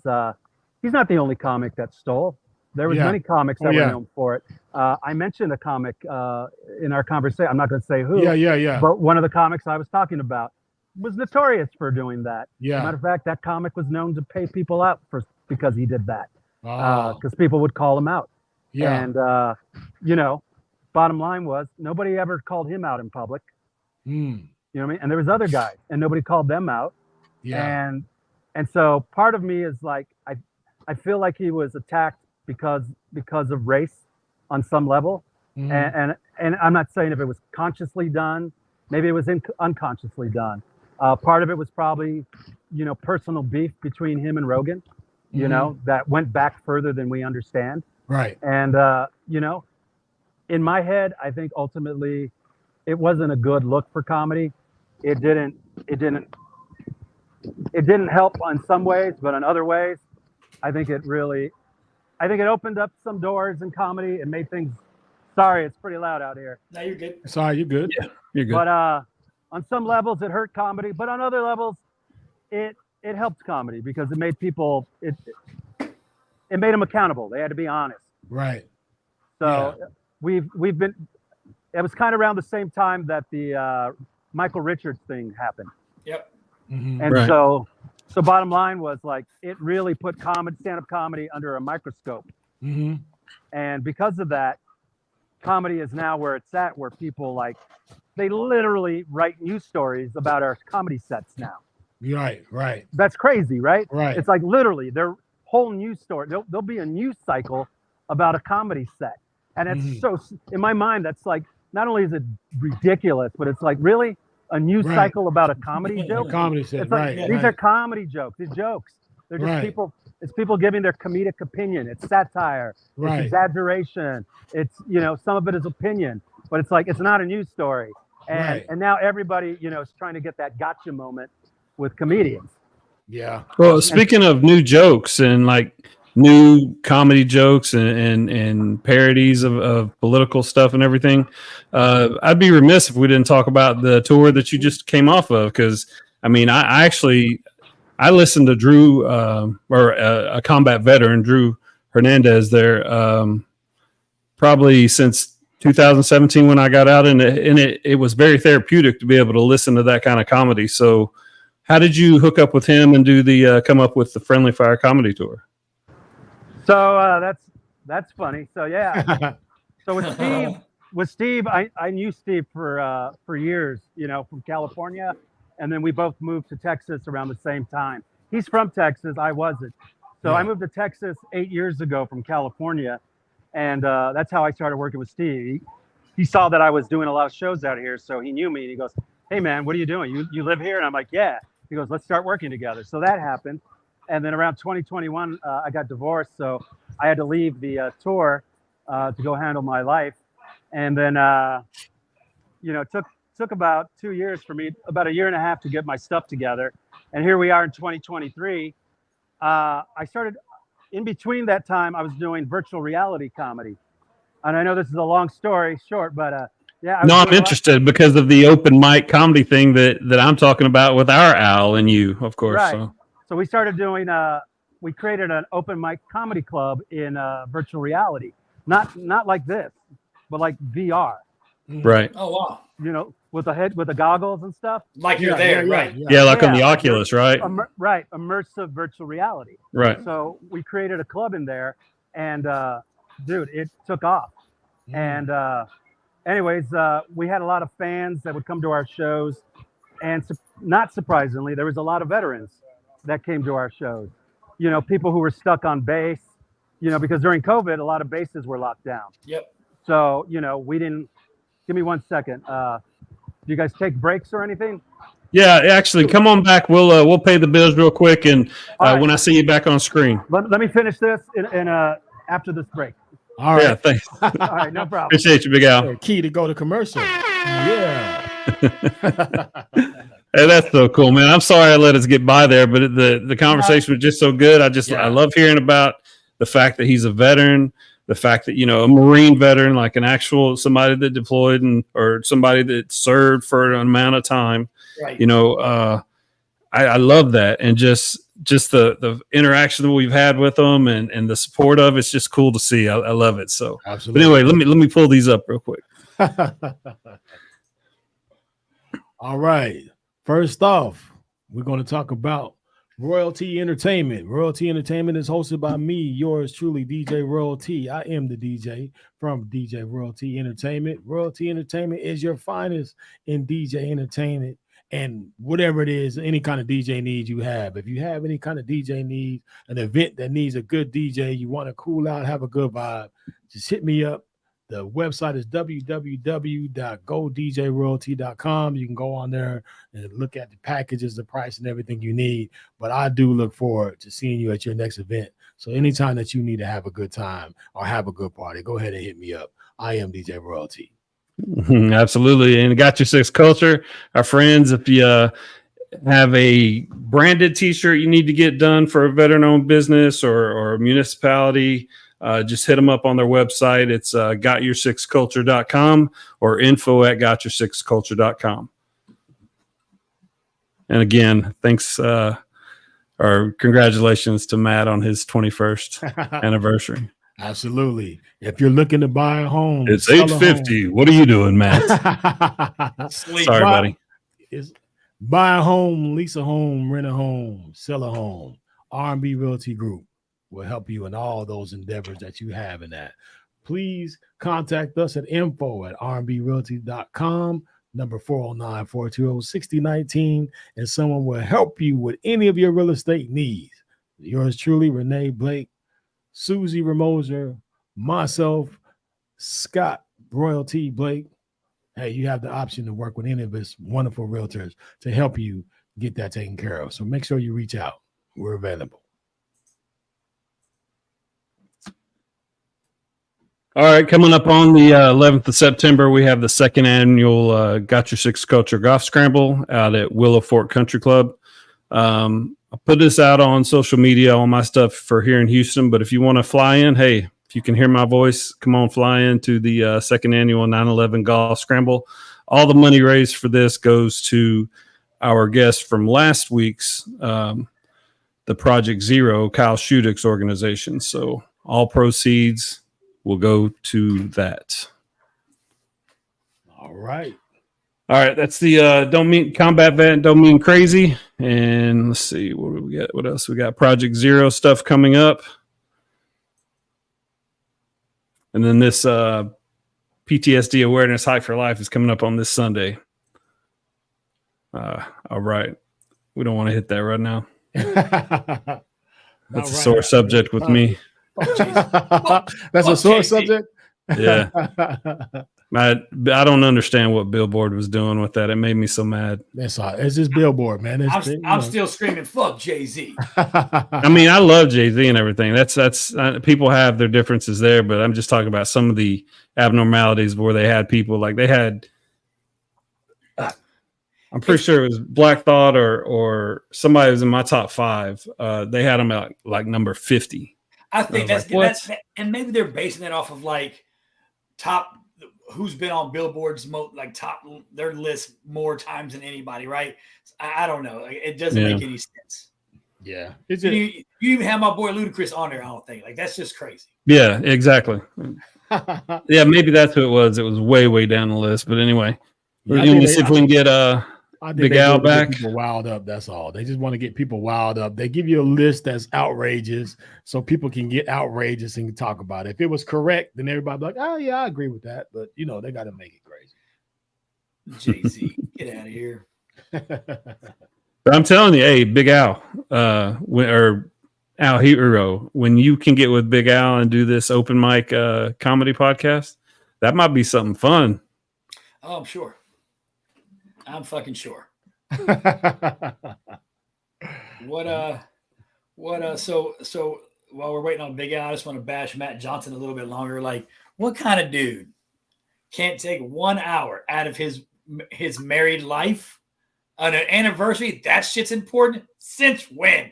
he's not the only comic that stole. There was many comics that were known for it. I mentioned a comic in our conversation. I'm not going to say who. Yeah. But one of the comics I was talking about was notorious for doing that. Yeah. As a matter of fact, that comic was known to pay people out because he did that. Because people would call him out. Yeah. And bottom line was nobody ever called him out in public. You know what I mean? And there was other guys, and nobody called them out. Yeah. And so part of me is like, I feel like he was attacked because of race on some level. And I'm not saying if it was consciously done, maybe it was unconsciously done. Part of it was probably, personal beef between him and Rogan, that went back further than we understand. Right. And, in my head, I think ultimately it wasn't a good look for comedy. It didn't help on some ways, but in other ways, I think it opened up some doors in comedy and made things. Sorry, it's pretty loud out here. No, you're good. Sorry, you're good. Yeah, you're good. But on some levels, it hurt comedy, but on other levels, it helped comedy because it made people it made them accountable. They had to be honest. Right. So we've been. It was kind of around the same time that the Michael Richards thing happened. Yep. And so bottom line was like, it really put stand-up comedy under a microscope. And because of that, comedy is now where it's at, where people they literally write news stories about our comedy sets now. Right. That's crazy, right? Right. It's like literally their whole news story. There'll be a news cycle about a comedy set. And it's so, in my mind, that's like, not only is it ridiculous, but it's like really a news cycle about a comedy joke. Comedy set, it's like, these are comedy jokes. They're jokes. They're just people. It's people giving their comedic opinion. It's satire. It's exaggeration. It's some of it is opinion, but it's like it's not a news story. And now everybody is trying to get that gotcha moment with comedians. Yeah. Well, speaking of new jokes and new comedy jokes and parodies of political stuff and everything, I'd be remiss if we didn't talk about the tour that you just came off of, because I listened to Drew or a combat veteran, Drew Hernandez there, probably since 2017 when I got out, and it was very therapeutic to be able to listen to that kind of comedy. So how did you hook up with him and do the come up with the Friendly Fire comedy tour? So that's funny. So yeah. So with Steve, I knew Steve for years, from California, and then we both moved to Texas around the same time. He's from Texas, I wasn't. So I moved to Texas 8 years ago from California, and that's how I started working with Steve. He saw that I was doing a lot of shows out here, so he knew me, and he goes, "Hey man, what are you doing? You live here?" And I'm like, "Yeah." He goes, "Let's start working together." So that happened. And then around 2021, I got divorced, so I had to leave the tour to go handle my life. And then, took took about 2 years for me, about a year and a half to get my stuff together. And here we are in 2023. I started, in between that time, I was doing virtual reality comedy. And I know this is a long story short, but yeah. No, I'm interested because of the open mic comedy thing that I'm talking about with our Al and you, of course. Right. So we started doing, we created an open mic comedy club in virtual reality. Not like this, but like VR. Right. Oh, wow. You know, with the goggles and stuff. Like you're there, right? Yeah, like on the Oculus, right? Right. Immersive virtual reality. Right. So we created a club in there, and dude, it took off. And anyways, we had a lot of fans that would come to our shows, and not surprisingly, there was a lot of veterans that came to our shows. You know, people who were stuck on base, you know, because during COVID, a lot of bases were locked down. Yep. So, you know, we didn't, give me 1 second. Do you guys take breaks or anything? Yeah, actually, come on back. We'll pay the bills real quick, and right. when I see you back on screen. Let me finish this in after this break. All right. Yeah, thanks. All right, no problem. Appreciate you, Big Al. Key to go to commercial. Yeah. Hey, that's so cool, man. I'm sorry I let us get by there, but the conversation was just so good. I love hearing about the fact that he's a veteran, the fact that, you know, a Marine veteran, like an actual somebody that deployed or somebody that served for an amount of time. Right. You know, I love that, and just the interaction that we've had with them and the support of it's just cool to see. I love it. So, absolutely. But anyway, let me pull these up real quick. All right. First off, we're going to talk about Royalty Entertainment. Royalty Entertainment is hosted by me, yours truly, DJ Royalty. I am the DJ from DJ Royalty Entertainment. Royalty Entertainment is your finest in DJ entertainment. And whatever it is, any kind of DJ need you have. If you have any kind of DJ need, an event that needs a good DJ, you want to cool out, have a good vibe, just hit me up. The website is www.godjroyalty.com. You can go on there and look at the packages, the price, and everything you need. But I do look forward to seeing you at your next event. So anytime that you need to have a good time or have a good party, go ahead and hit me up. I am DJ Royalty. Absolutely. And Got Your Six Culture, our friends, if you have a branded t-shirt you need to get done for a veteran-owned business or a municipality, just hit them up on their website. It's gotyoursixculture.com or info@gotyoursixculture.com. And again, thanks or congratulations to Matt on his 21st anniversary. Absolutely. If you're looking to buy a home, it's 8:50. What are you doing, Matt? Sorry, buddy. Buy a home, lease a home, rent a home, sell a home. R&B Realty Group will help you in all those endeavors that you have in that. Please contact us at info@rnbrealty.com, number 409-420-6019, and someone will help you with any of your real estate needs. Yours truly, Renee Blake, Susie Ramoser, myself, Scott Royalty Blake. Hey, you have the option to work with any of us wonderful realtors to help you get that taken care of. So make sure you reach out. We're available. All right, coming up on the 11th of September, we have the second annual Got Your Six Culture Golf Scramble out at Willow Fork Country Club. I'll put this out on social media, all my stuff for here in Houston. But if you want to fly in, hey, if you can hear my voice, come on, fly into the second annual 9/11 Golf Scramble. All the money raised for this goes to our guest from last week's, the Project Zero, Kyle Shudick's organization. So all proceeds will go to that. All right. All right, that's the Don't Mean Combat Vet, Don't Mean Crazy. And let's see, what do we got? What else? We got Project Zero stuff coming up. And then this PTSD Awareness Hike for Life is coming up on this Sunday. All right. We don't want to hit that right now. That's a sore subject with me. That's a sore subject? Yeah. I don't understand what Billboard was doing with that. It made me so mad. That's all. It's just Billboard, man. I'm still screaming, fuck Jay-Z. I mean, I love Jay-Z and everything. That's people have their differences there, but I'm just talking about some of the abnormalities where they had people like they had I'm pretty sure it was Black Thought or somebody was in my top 5. They had them at like number 50. I think that's and maybe they're basing it off of like top who's been on Billboard's top their list more times than anybody, right? I don't know. It doesn't make any sense. Yeah, it's just, you even have my boy Ludacris on there. I don't think that's just crazy. Yeah, exactly. Yeah, maybe that's who it was. It was way down the list. But anyway, we're going to see if we can get Big Al back. People riled up. That's all. They just want to get people riled up. They give you a list that's outrageous, so people can get outrageous and talk about it. If it was correct, then everybody be like, "Oh yeah, I agree with that." But they got to make it crazy. Jay-Z, get out of here. But I'm telling you, hey, Big Al, or Al Hero, when you can get with Big Al and do this open mic comedy podcast, that might be something fun. Oh, I'm sure. I'm fucking sure. So while we're waiting on Big Al, I just want to bash Matt Johnson a little bit longer. Like, what kind of dude can't take 1 hour out of his married life on an anniversary? That shit's important. Since when?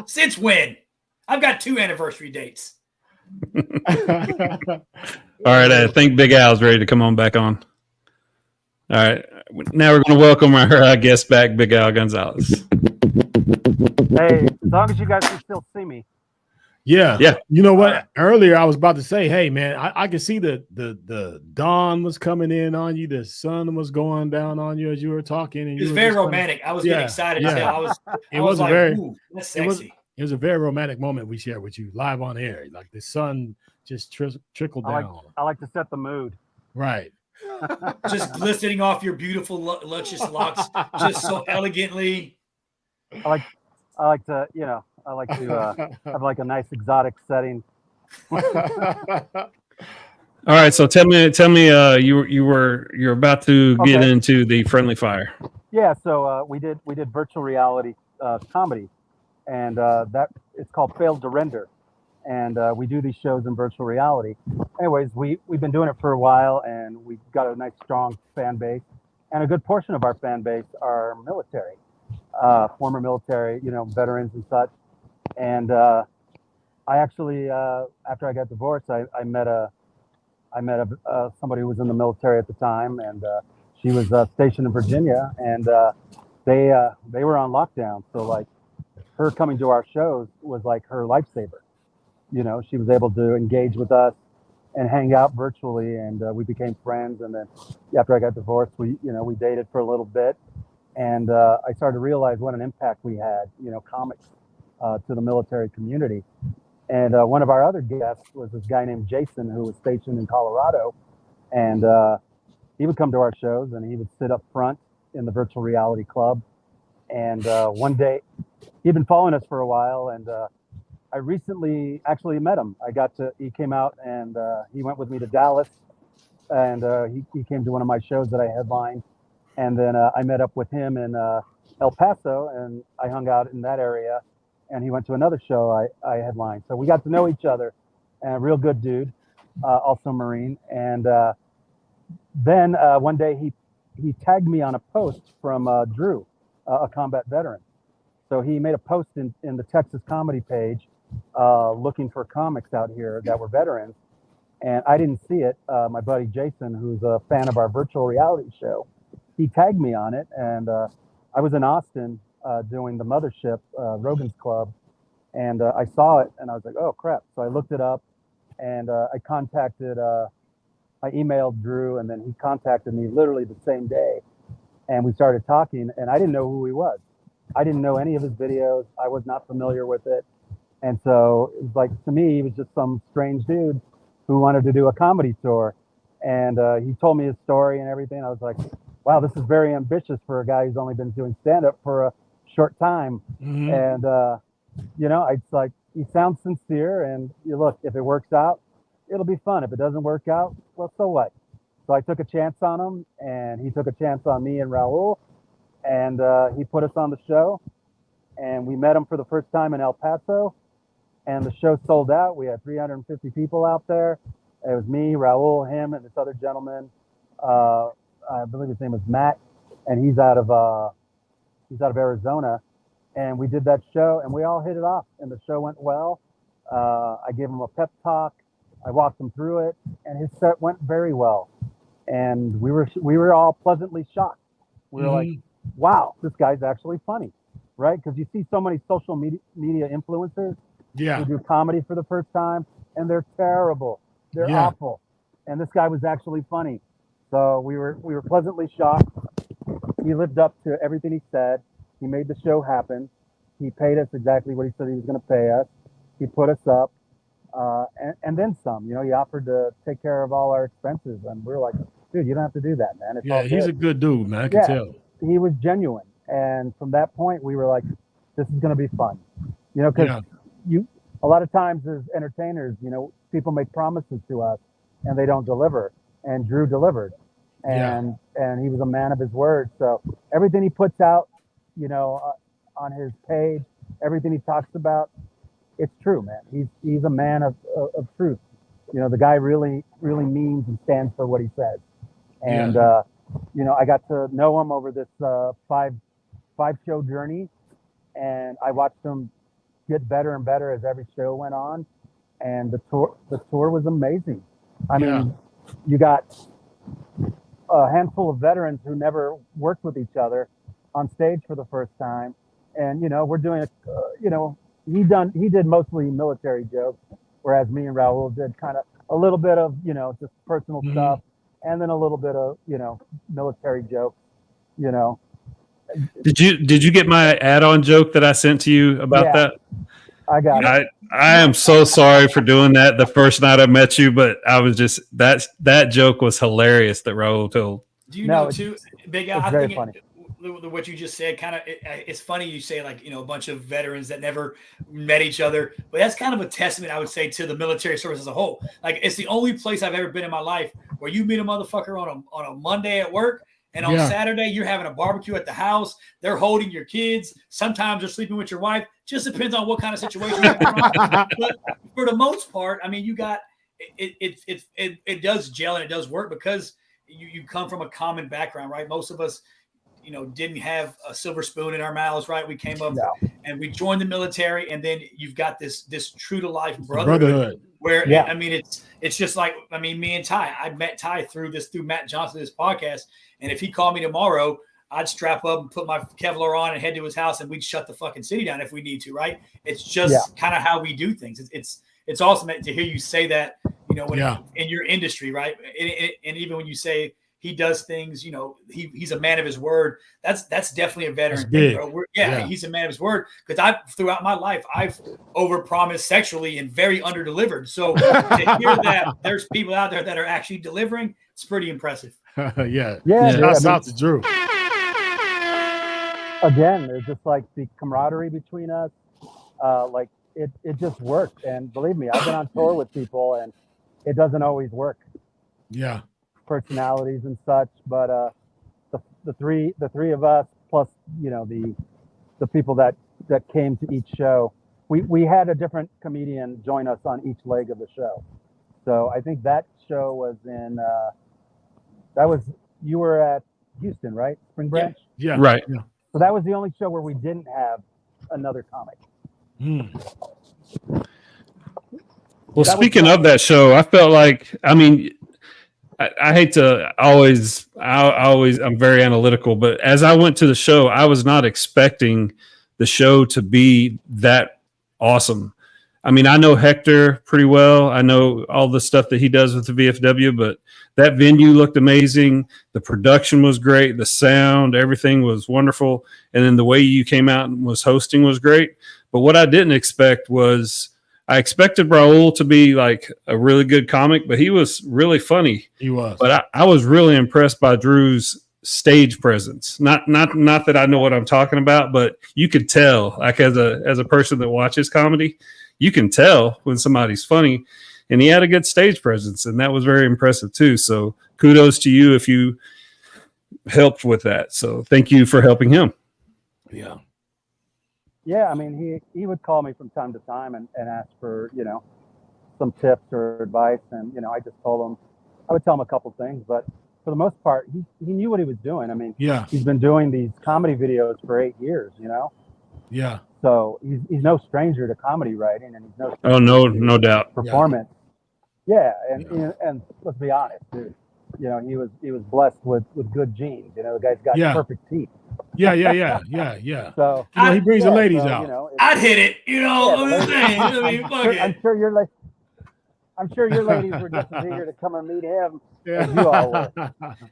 Since when? I've got 2 anniversary dates. All right, I think Big Al's ready to come on back on. All right, now we're going to welcome our guest back, Big Al Gonzales. Hey, as long as you guys can still see me. Yeah. You know what? Earlier I was about to say, hey man, I could see the dawn was coming in on you, the sun was going down on you as you were talking. And it was very romantic. I was getting excited. Yeah. It was that's sexy. It was a very romantic moment we shared with you live on air. Like the sun just trickled down. I like to set the mood. Right. Just glistening off your beautiful, luscious locks, just so elegantly. I like to have like a nice exotic setting. All right, so tell me, you're about to get into the friendly fire. Yeah, so we did virtual reality comedy, and that it's called Failed to Render, and we do these shows in virtual reality. Anyways, we've been doing it for a while, and we've got a nice strong fan base, and a good portion of our fan base are military, former military, veterans and such. And I actually, after I got divorced, I met somebody who was in the military at the time, and she was stationed in Virginia, and they were on lockdown. So like, her coming to our shows was like her lifesaver. She was able to engage with us and hang out virtually, and we became friends. And then after I got divorced, we dated for a little bit, and I started to realize what an impact we had, comics to the military community. And one of our other guests was this guy named Jason, who was stationed in Colorado, and he would come to our shows, and he would sit up front in the virtual reality club. And one day, he'd been following us for a while, and I recently actually met him. He came out, and he went with me to Dallas, and he came to one of my shows that I headlined. And then I met up with him in El Paso, and I hung out in that area. And he went to another show I headlined. So we got to know each other, and a real good dude, also Marine. And then one day he tagged me on a post from Drew, a combat veteran. So he made a post in the Texas comedy page looking for comics out here that were veterans. And I didn't see it. My buddy Jason, who's a fan of our virtual reality show, he tagged me on it. And I was in Austin doing the Mothership, Rogan's Club. And I saw it, and I was like, oh, crap. So I looked it up, and I emailed Drew, and then he contacted me literally the same day. And we started talking, and I didn't know who he was. I didn't know any of his videos. I was not familiar with it. And so it was like, to me, he was just some strange dude who wanted to do a comedy tour. And he told me his story and everything. I was like, wow, this is very ambitious for a guy who's only been doing stand-up for a short time. Mm-hmm. And, it's like, he sounds sincere. And you look, if it works out, it'll be fun. If it doesn't work out, well, so what? So I took a chance on him, and he took a chance on me and Raul. And he put us on the show, and we met him for the first time in El Paso, and the show sold out. We had 350 people out there. It was me, Raul, him, and this other gentleman. I believe his name was Matt. and he's out of Arizona, and we did that show, and we all hit it off, and the show went well. I gave him a pep talk. I walked him through it, and his set went very well. And we were all pleasantly shocked. We were like, wow, this guy's actually funny, right? Because you see so many social media influencers who do comedy for the first time, and they're terrible. They're awful. And this guy was actually funny. So we were pleasantly shocked. He lived up to everything he said. He made the show happen. He paid us exactly what he said he was going to pay us. He put us up, and then some. You know, he offered to take care of all our expenses, and we were like, dude, you don't have to do that, man. It's all he's good. a good dude, man. I can tell. He was genuine, and from that point, we were like, this is going to be fun. You know, because a lot of times as entertainers, you know, people make promises to us, and they don't deliver. And Drew delivered, and he was a man of his word. So everything he puts out, you know, on his page, everything he talks about, it's true, man. He's a man of truth. You know, the guy really means and stands for what he says. And you know, I got to know him over this five show journey, and I watched him get better and better as every show went on. And the tour was amazing. I mean, you got a handful of veterans who never worked with each other on stage for the first time, and you know, we're doing you know, he did mostly military jokes, whereas me and Raul did kind of a little bit of, you know, just personal stuff, and then a little bit of, you know, military jokes, you know. Did you get my add-on joke that I sent to you about that? I got it. I am so sorry for doing that the first night I met you, but I was just that joke was hilarious that Raul told. Do you know too, Big Al? It's I very think funny. What you just said kind of it's funny. You say, like, you know, a bunch of veterans that never met each other, but that's kind of a testament, I would say, to the military service as a whole. Like, it's the only place I've ever been in my life where you meet a motherfucker on a Monday at work, and on Saturday you're having a barbecue at the house. They're holding your kids. Sometimes they're sleeping with your wife. Just depends on what kind of situation you're on. But for the most part, I mean, you got it does gel and it does work because you come from a common background, right? Most of us, you know, didn't have a silver spoon in our mouths, right? We came up and we joined the military, and then you've got this true to life brotherhood. Where I mean, it's just like, I mean, me and Ty. I met Ty through Matt Johnson, this podcast, and if he called me tomorrow, I'd strap up and put my Kevlar on and head to his house, and we'd shut the fucking city down if we need to, right? It's just kind of how we do things. It's awesome to hear you say that, you know, in your industry, right? And even when you say he does things, you know, he's a man of his word. That's definitely a veteran thing, bro. He's a man of his word, because throughout my life I've overpromised sexually and very underdelivered. So to hear that there's people out there that are actually delivering, it's pretty impressive. Shouts out to Drew. Again, there's just like the camaraderie between us. Like it just works. And believe me, I've been on tour with people, and it doesn't always work. Yeah. Personalities and such, but the three of us, plus, you know, the people that came to each show, we had a different comedian join us on each leg of the show. So I think that show was you were at Houston, right? Spring Branch? Yeah. Right. Yeah. So that was the only show where we didn't have another comic. Well, speaking of that show, I felt like, I mean, I hate to I'm very analytical, but as I went to the show, I was not expecting the show to be that awesome. I mean, I know Hector pretty well. I know all the stuff that he does with the VFW, but that venue looked amazing. The production was great. The sound, everything was wonderful. And then the way you came out and was hosting was great. But what I didn't expect was, I expected Raul to be like a really good comic, but he was really funny. He was. But I was really impressed by Drew's stage presence. Not that I know what I'm talking about, but you could tell, like as a person that watches comedy, you can tell when somebody's funny, and he had a good stage presence, and that was very impressive too. So kudos to you if you helped with that. So thank you for helping him. Yeah. Yeah, I mean, he would call me from time to time and ask for, you know, some tips or advice. And, you know, I would tell him a couple things, but for the most part, he knew what he was doing. I mean, Yeah. he's been doing these comedy videos for 8 years, you know? Yeah. So he's no stranger to comedy writing, and he's no Oh, no doubt. performance. Yeah, and let's be honest, dude. You know, he was blessed with good genes. You know, the guy's got perfect teeth. Yeah. So you know, he brings the ladies out. You know, I'd hit it. You know, I'm sure your ladies were just as eager to come and meet him as you all were.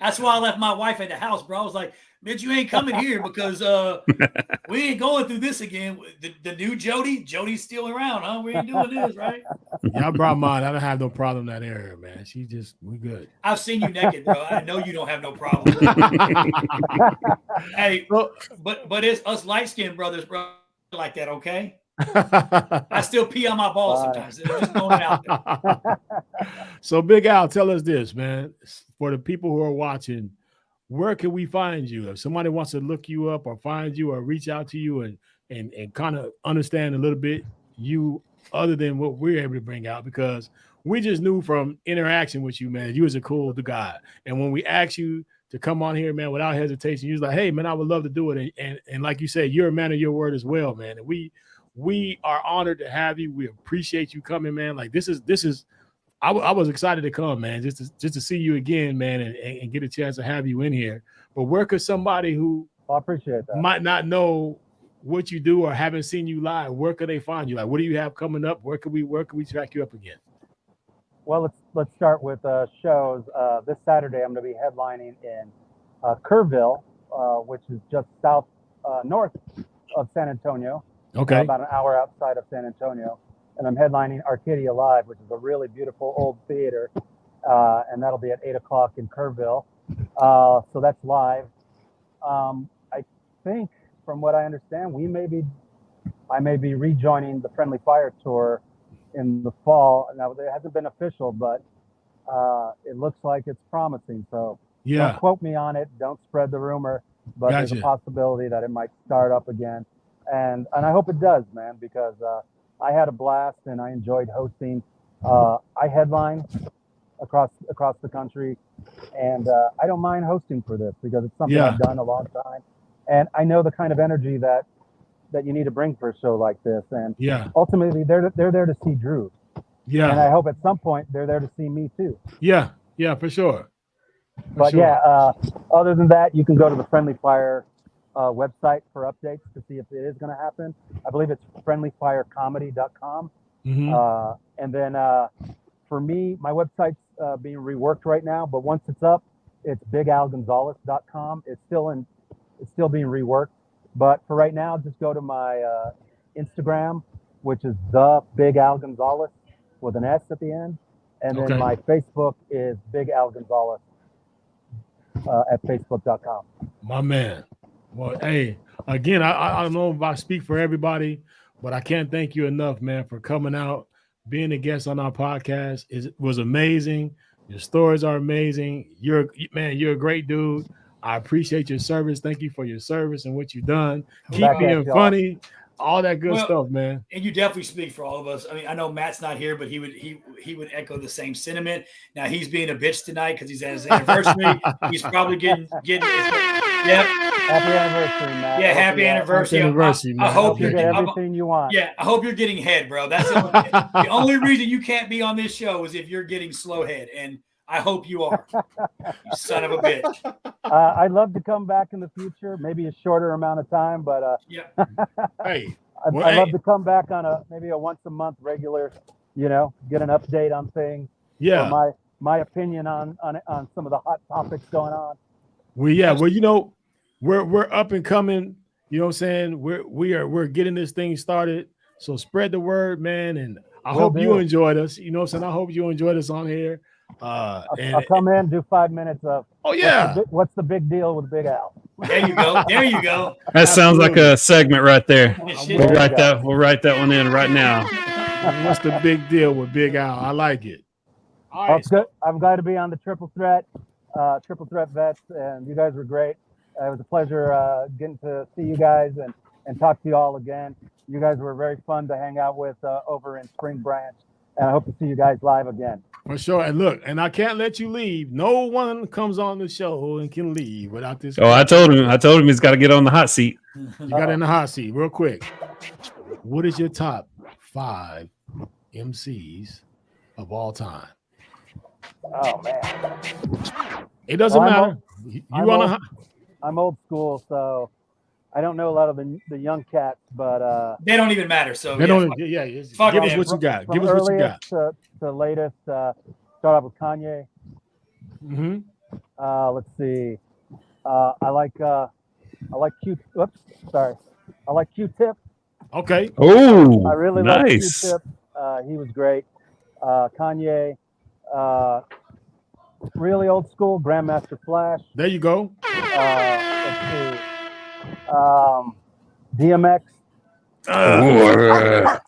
That's why I left my wife at the house, bro. I was like, bitch, you ain't coming here because we ain't going through this again. The new Jody's still around, huh? We ain't doing this, right? Yeah, I brought mine. I don't have no problem in that area, man. We good. I've seen you naked, bro. I know you don't have no problem. Hey, but it's us light-skinned brothers, bro, like that, okay? I still pee on my balls sometimes. Just throwing it out there. So, Big Al, tell us this, man. For the people who are watching, where can we find you? If somebody wants to look you up or find you or reach out to you and kind of understand a little bit you other than what we're able to bring out, because we just knew from interaction with you, man, you was a cool guy. And when we asked you to come on here, man, without hesitation, you was like, hey, man, I would love to do it. And like you said, you're a man of your word as well, man. And we are honored to have you. We appreciate you coming, man. Like this is I was excited to come, man, just to see you again, man, and get a chance to have you in here. But where could somebody who I appreciate that might not know what you do or haven't seen you live, where could they find you? Like, what do you have coming up? Where could we track you up again? Well, let's start with shows. This Saturday, I'm going to be headlining in Kerrville, which is just north of San Antonio. Okay. About an hour outside of San Antonio. And I'm headlining Arcadia Live, which is a really beautiful old theater. And that'll be at 8 o'clock in Kerrville. So that's live. I think, from what I understand, I may be rejoining the Friendly Fire Tour in the fall. Now, it hasn't been official, but it looks like it's promising. So don't quote me on it. Don't spread the rumor. But there's a possibility that it might start up again. And I hope it does, man, because I had a blast and I enjoyed hosting. I headline across the country, and I don't mind hosting for this because it's something I've done a long time, and I know the kind of energy that you need to bring for a show like this. And ultimately, they're there to see Drew. Yeah, and I hope at some point they're there to see me too. Yeah, for sure. Other than that, you can go to the Friendly Fire website for updates to see if it is going to happen. I believe it's friendlyfirecomedy.com. Mm-hmm. And then for me, my website's being reworked right now, but once it's up, it's bigalgonzales.com. It's still being reworked, but for right now, just go to my Instagram, which is the Big Al Gonzales with an S at the end, and then my Facebook is Big Al Gonzales at facebook.com. My man. Well, hey, again, I don't know if I speak for everybody, but I can't thank you enough, man, for coming out, being a guest on our podcast. It was amazing. Your stories are amazing. You're a great dude. I appreciate your service. Thank you for your service and what you've done. Keep being funny, all that good stuff, man. And you definitely speak for all of us. I mean, I know Matt's not here, but he would echo the same sentiment. Now he's being a bitch tonight because he's at his anniversary. He's probably getting Happy anniversary, Matt. Yeah, happy anniversary. I hope you get everything you want. Yeah, I hope you're getting head, bro. That's the only reason you can't be on this show is if you're getting slow head, and I hope you are. You son of a bitch. I'd love to come back in the future, maybe a shorter amount of time, but hey, I'd love to come back on maybe a once a month regular, get an update on things. Yeah, my opinion on some of the hot topics going on. Well, we're up and coming. You know what I'm saying? We're getting this thing started. So spread the word, man. And I hope you enjoyed us. You know what I'm saying? I hope you enjoyed us on here. I'll come in, do 5 minutes of. What's the big deal with Big Al? There you go. That sounds like a segment right there. We'll write that one in right now. What's the big deal with Big Al? I like it. All right, good. I'm glad to be on the Triple Threat Vets, and you guys were great. It was a pleasure getting to see you guys and talk to you all again. You guys were very fun to hang out with over in Spring Branch, and I hope to see you guys live again. For sure. And look, and I can't let you leave. No one comes on the show and can leave without this. Oh, I told him he's got to get on the hot seat. You got in the hot seat real quick. What is your top 5 MCs of all time? Oh man, it doesn't matter. I'm old school, so I don't know a lot of the young cats, but they don't even matter. So they don't. Yeah, give us what you got. Give us what you got. To latest. Start off with Kanye. Mm-hmm. Let's see. I like I like Q-Tip. Okay. Oh, I really nice. like Q-Tip. He was great. Kanye. Really old school, Grandmaster Flash. There you go. Let's see. DMX. I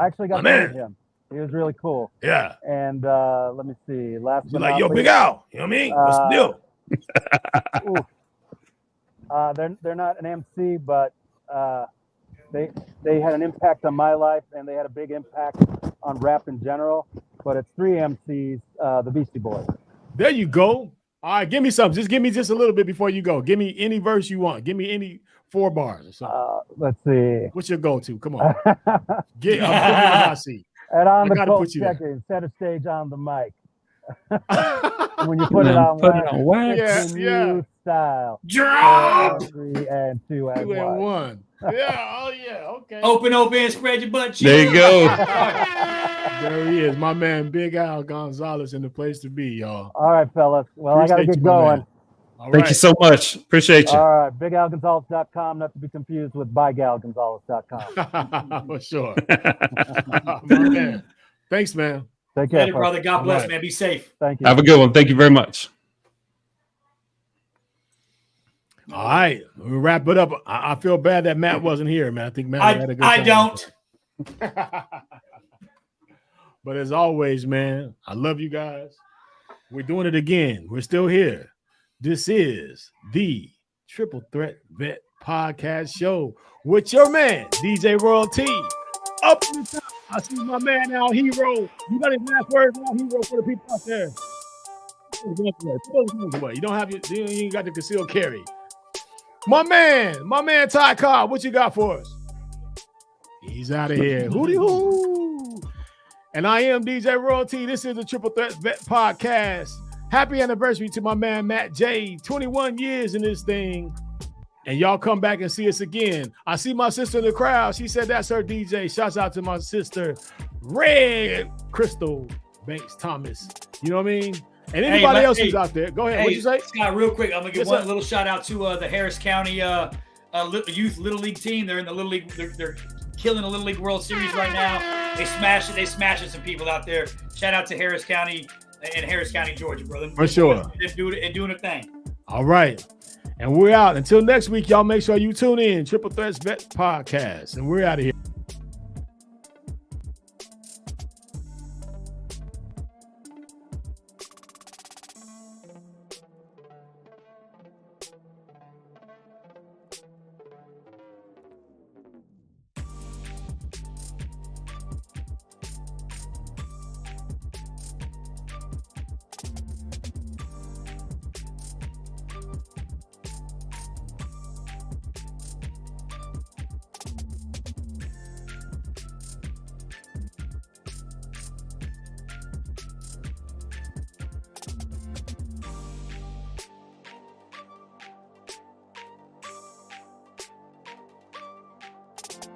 actually got to meet him. He was really cool. Yeah. And let me see. Last but like, not yo, least, Big Al. You know what I mean? What's the deal? They're not an MC, but they had an impact on my life, and they had a big impact on rap in general. But it's 3 MCs, the Beastie Boys. There you go. All right, give me something. Just give me just a little bit before you go. Give me any verse you want. Give me any 4 bars or something. Let's see. What's your go-to? Come on. I'm putting you in the hot seat. And on the gotta cold put you check-in, center stage on the mic. When you put it on wax, new style. Drop. 3 and 2 and 1. Yeah. Oh yeah. Okay. Open, spread your butt cheeks. There you go. There he is, my man, Big Al Gonzales, in the place to be, y'all. All right, fellas. Well, Appreciate I got to get you, going. Thank you so much. Appreciate you. All right, BigAlGonzales.com, not to be confused with ByGalGonzales.com. For sure. My man. Thanks, man. Take care, Later, brother. God bless, right. man. Be safe. Thank you. Have a good one. Thank you very much. All right, we'll wrap it up. I feel bad that Matt wasn't here, man. I think Matt had a good time. I don't. But as always, man, I love you guys. We're doing it again. We're still here. This is the Triple Threat Vet Podcast Show with your man, DJ Royalty. Up in the top, I see my man Al Hero. You got his last words, Al Hero, for the people out there. You don't have you ain't got the concealed carry. My man Ty Cobb, what you got for us? He's out of here. Hootie hoo. And I am DJ Royalty. This is the Triple Threat Vet Podcast. Happy anniversary to my man Matt J. 21 years in this thing. And y'all come back and see us again. I see my sister in the crowd. She said that's her DJ. Shouts out to my sister, Red Crystal Banks Thomas. You know what I mean? And anybody else who's out there, go ahead. What'd you say? Scott, real quick, I'm gonna give one little shout out to the Harris County youth Little League team. They're in the Little League. They're killing the Little League World Series right now. They smashing some people out there. Shout out to Harris County and Harris County, Georgia, brother. For sure. They're doing a thing. All right. And we're out. Until next week, y'all make sure you tune in. Triple Threats Vet Podcast. And we're out of here.